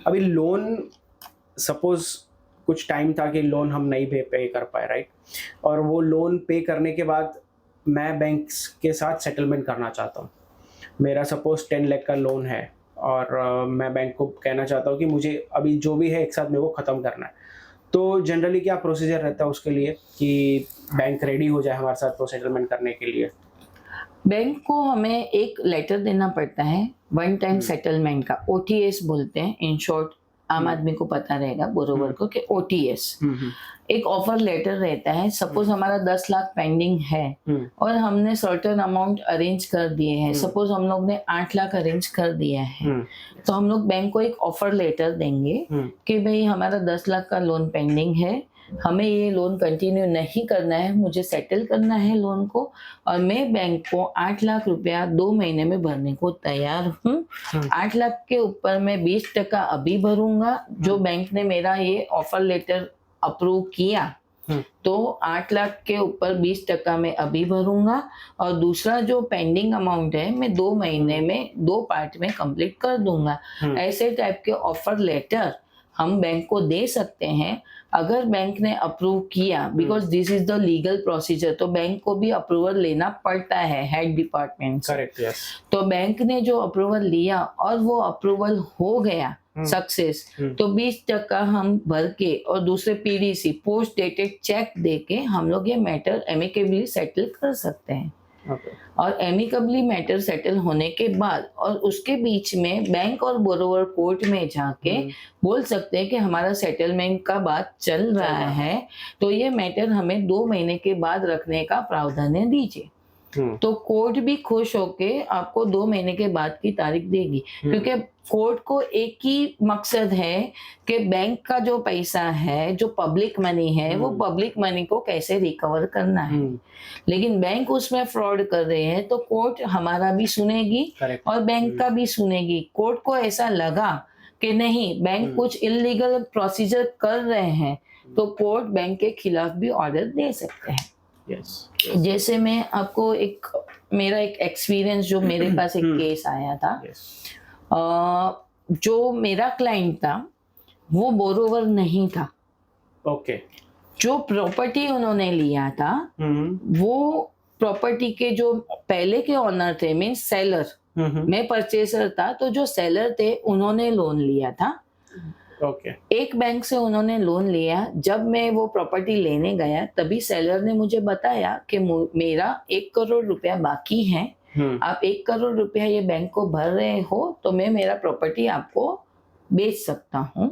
अभी लोन सपोज कुछ टाइम था कि लोन हम नहीं पे कर पाए, राइट, और वो लोन पे करने के बाद मैं बैंक के साथ सेटलमेंट करना चाहता हूँ। मेरा सपोज 10 लाख का लोन है और मैं बैंक को कहना चाहता हूँ कि मुझे अभी जो भी है एक साथ मेरे को ख़त्म करना है। तो जनरली क्या प्रोसीजर रहता है उसके लिए कि बैंक रेडी हो जाए हमारे साथ वो सेटलमेंट करने के लिए? बैंक को हमें एक लेटर देना पड़ता है, वन टाइम सेटलमेंट का, ओटीएस बोलते हैं इन शॉर्ट। आम आदमी को पता रहेगा बोरोवर को कि ओटीएस एक ऑफर लेटर रहता है। सपोज हमारा 10 लाख पेंडिंग है और हमने सर्टेन अमाउंट अरेंज कर दिए हैं, सपोज हम लोग ने 8 लाख अरेंज कर दिया है, तो हम लोग बैंक को एक ऑफर लेटर देंगे कि भाई हमारा 10 लाख का लोन पेंडिंग है, हमें ये लोन कंटिन्यू नहीं करना है, मुझे सेटल करना है लोन को, और मैं बैंक को 8 लाख रुपया 2 महीने में भरने को तैयार हूँ। 8 लाख के ऊपर मैं 20% अभी भरूंगा, जो बैंक ने मेरा ये ऑफर लेटर अप्रूव किया, तो 8 लाख के ऊपर 20% मैं अभी भरूंगा, और दूसरा जो पेंडिंग अमाउंट है मैं 2 महीने में 2 पार्ट में कंप्लीट कर दूंगा। ऐसे टाइप के ऑफर लेटर हम बैंक को दे सकते हैं। अगर बैंक ने अप्रूव किया, because this is the legal procedure, तो बैंक को भी अप्रूवल लेना पड़ता है हेड डिपार्टमेंट से। करेक्ट। यस। तो बैंक ने जो अप्रूवल लिया और वो अप्रूवल हो गया सक्सेस, तो 20% हम भर के और दूसरे पीडीसी पोस्ट डेटेड चेक दे के हम लोग ये मैटर एमिकेबली सेटल कर सकते हैं। और एमिकेबली मैटर सेटल होने के बाद और उसके बीच में बैंक और बोरोवर कोर्ट में जाके बोल सकते हैं कि हमारा सेटलमेंट का बात चल रहा है, तो ये मैटर हमें 2 महीने के बाद रखने का प्रावधान दीजिए। तो कोर्ट भी खुश होके आपको 2 महीने के बाद की तारीख देगी, क्योंकि कोर्ट को एक ही मकसद है कि बैंक का जो पैसा है, जो पब्लिक मनी है, वो पब्लिक मनी को कैसे रिकवर करना है। लेकिन बैंक उसमें फ्रॉड कर रहे हैं तो कोर्ट हमारा भी सुनेगी और बैंक का भी सुनेगी। कोर्ट को ऐसा लगा कि नहीं, बैंक कुछ इलीगल प्रोसीजर कर रहे हैं, तो कोर्ट बैंक के खिलाफ भी ऑर्डर दे सकते हैं। जैसे मैं आपको मेरा एक एक्सपीरियंस, जो मेरे पास एक केस आया था, जो मेरा क्लाइंट था वो बोरोवर नहीं था। ओके। जो प्रॉपर्टी उन्होंने लिया था वो प्रॉपर्टी के जो पहले के ऑनर थे, मीन सेलर, मैं परचेसर था, तो जो सेलर थे उन्होंने लोन लिया था। ओके। एक बैंक से उन्होंने लोन लिया। जब मैं वो प्रॉपर्टी लेने गया तभी सेलर ने मुझे बताया कि मेरा 1 करोड़ रुपया बाकी है, आप 1 करोड़ रुपया ये बैंक को भर रहे हो तो मैं मेरा प्रॉपर्टी आपको बेच सकता हूँ।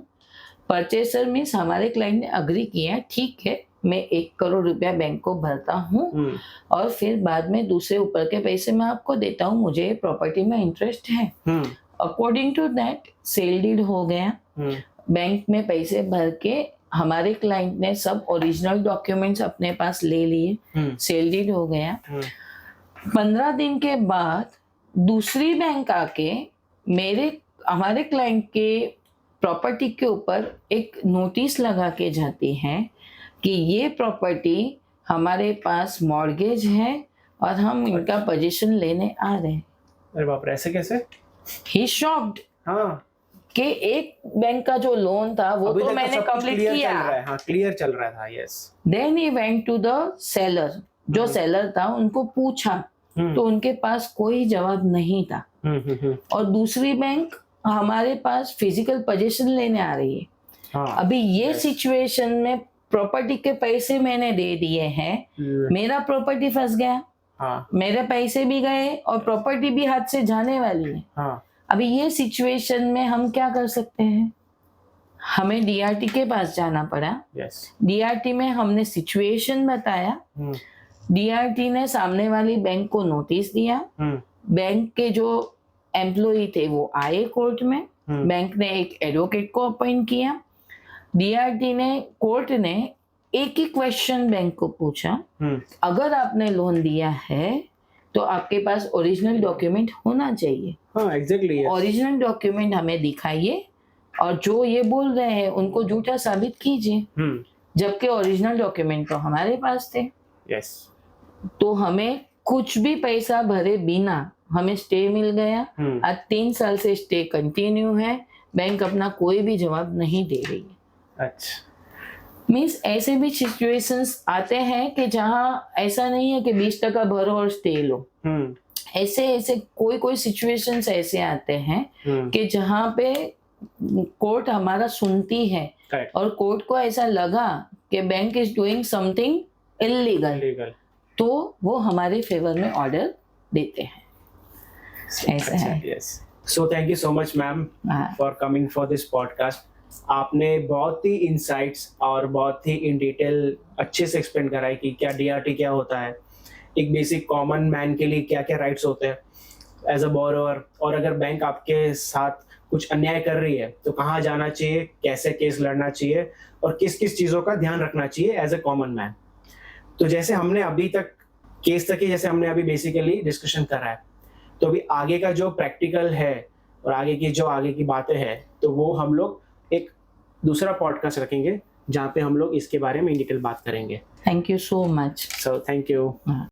परचेसर मीन्स हमारे क्लाइंट ने अग्री किया, ठीक है मैं 1 करोड़ रुपया बैंक को भरता हूँ और फिर बाद में दूसरे ऊपर के पैसे मैं आपको देता हूँ, मुझे प्रॉपर्टी में इंटरेस्ट है। According to that sale deed हो गया। बैंक में पैसे भर के हमारे क्लाइंट ने सब ओरिजिनल डॉक्यूमेंट्स अपने पास ले लिए, सेल डीड हो गया। 15 दिन के बाद दूसरी बैंक आके हमारे क्लाइंट के प्रॉपर्टी के ऊपर एक नोटिस लगा के जाती है कि ये प्रॉपर्टी हमारे पास मॉर्गेज है और हम इनका पोजीशन लेने आ रहे हैं। अरे बाप रे, ऐसे कैसे? ही शॉक्ड। हाँ, कि एक बैंक का जो लोन था वो तो मैंने कंप्लीट किया, हाँ क्लियर चल रहा था। Yes. Then he went to the seller, जो सेलर था उनको पूछा तो उनके पास कोई जवाब नहीं था। और दूसरी बैंक हमारे पास फिजिकल पोजीशन लेने आ रही है। अभी ये सिचुएशन में प्रॉपर्टी के पैसे मैंने दे दिए हैं, मेरा प्रॉपर्टी फंस गया, मेरे पैसे भी गए और प्रॉपर्टी भी हाथ से जाने वाली है। अभी ये सिचुएशन में हम क्या कर सकते हैं? हमें डीआरटी के पास जाना पड़ा। डीआरटी में हमने सिचुएशन बताया, डीआरटी ने सामने वाली बैंक को नोटिस दिया, बैंक के जो एम्प्लॉई थे वो आए कोर्ट में, बैंक ने एक एडवोकेट को अपॉइंट किया। डीआरटी ने, कोर्ट ने एक ही क्वेश्चन बैंक को पूछा, अगर आपने लोन दिया है तो आपके पास ओरिजिनल डॉक्यूमेंट होना चाहिए। हाँ, एग्जैक्टली। ओरिजिनल डॉक्यूमेंट हमें दिखाइए और जो ये बोल रहे हैं उनको झूठा साबित कीजिए, जबकि ओरिजिनल डॉक्यूमेंट तो हमारे पास थे। यस। तो हमें कुछ भी पैसा भरे बिना हमें स्टे मिल गया। आज 3 साल से स्टे कंटिन्यू है, बैंक अपना कोई भी जवाब नहीं दे रही है। अच्छा। मीन्स ऐसे भी सिचुएशंस आते हैं कि जहाँ ऐसा नहीं है कि 20% भरो और स्टे लो। ऐसे कोई सिचुएशंस ऐसे आते हैं कि जहाँ पे कोर्ट हमारा सुनती है और कोर्ट को ऐसा लगा कि bank is doing something illegal, तो वो हमारे फेवर में ऑर्डर देते हैं। ऐसा है। Yes. So thank you so much ma'am for coming for this podcast. आपने बहुत ही इंसाइट्स और बहुत ही इन डिटेल अच्छे से एक्सप्लेन करा है कि क्या डीआरटी क्या होता है, एक बेसिक कॉमन मैन के लिए क्या क्या राइट्स होते हैं एज अ बोरोवर, और अगर बैंक आपके साथ कुछ अन्याय कर रही है तो कहाँ जाना चाहिए, कैसे केस लड़ना चाहिए और किस किस चीज़ों का ध्यान रखना चाहिए एज अ कॉमन मैन। तो जैसे हमने अभी तक केस तक ही जैसे हमने अभी बेसिकली डिस्कशन करा है, तो अभी आगे का जो प्रैक्टिकल है और आगे की बातें हैं तो वो हम लोग एक दूसरा पॉडकास्ट रखेंगे जहाँ पे हम लोग इसके बारे में इन डिटेल बात करेंगे। Thank you so much. So thank you.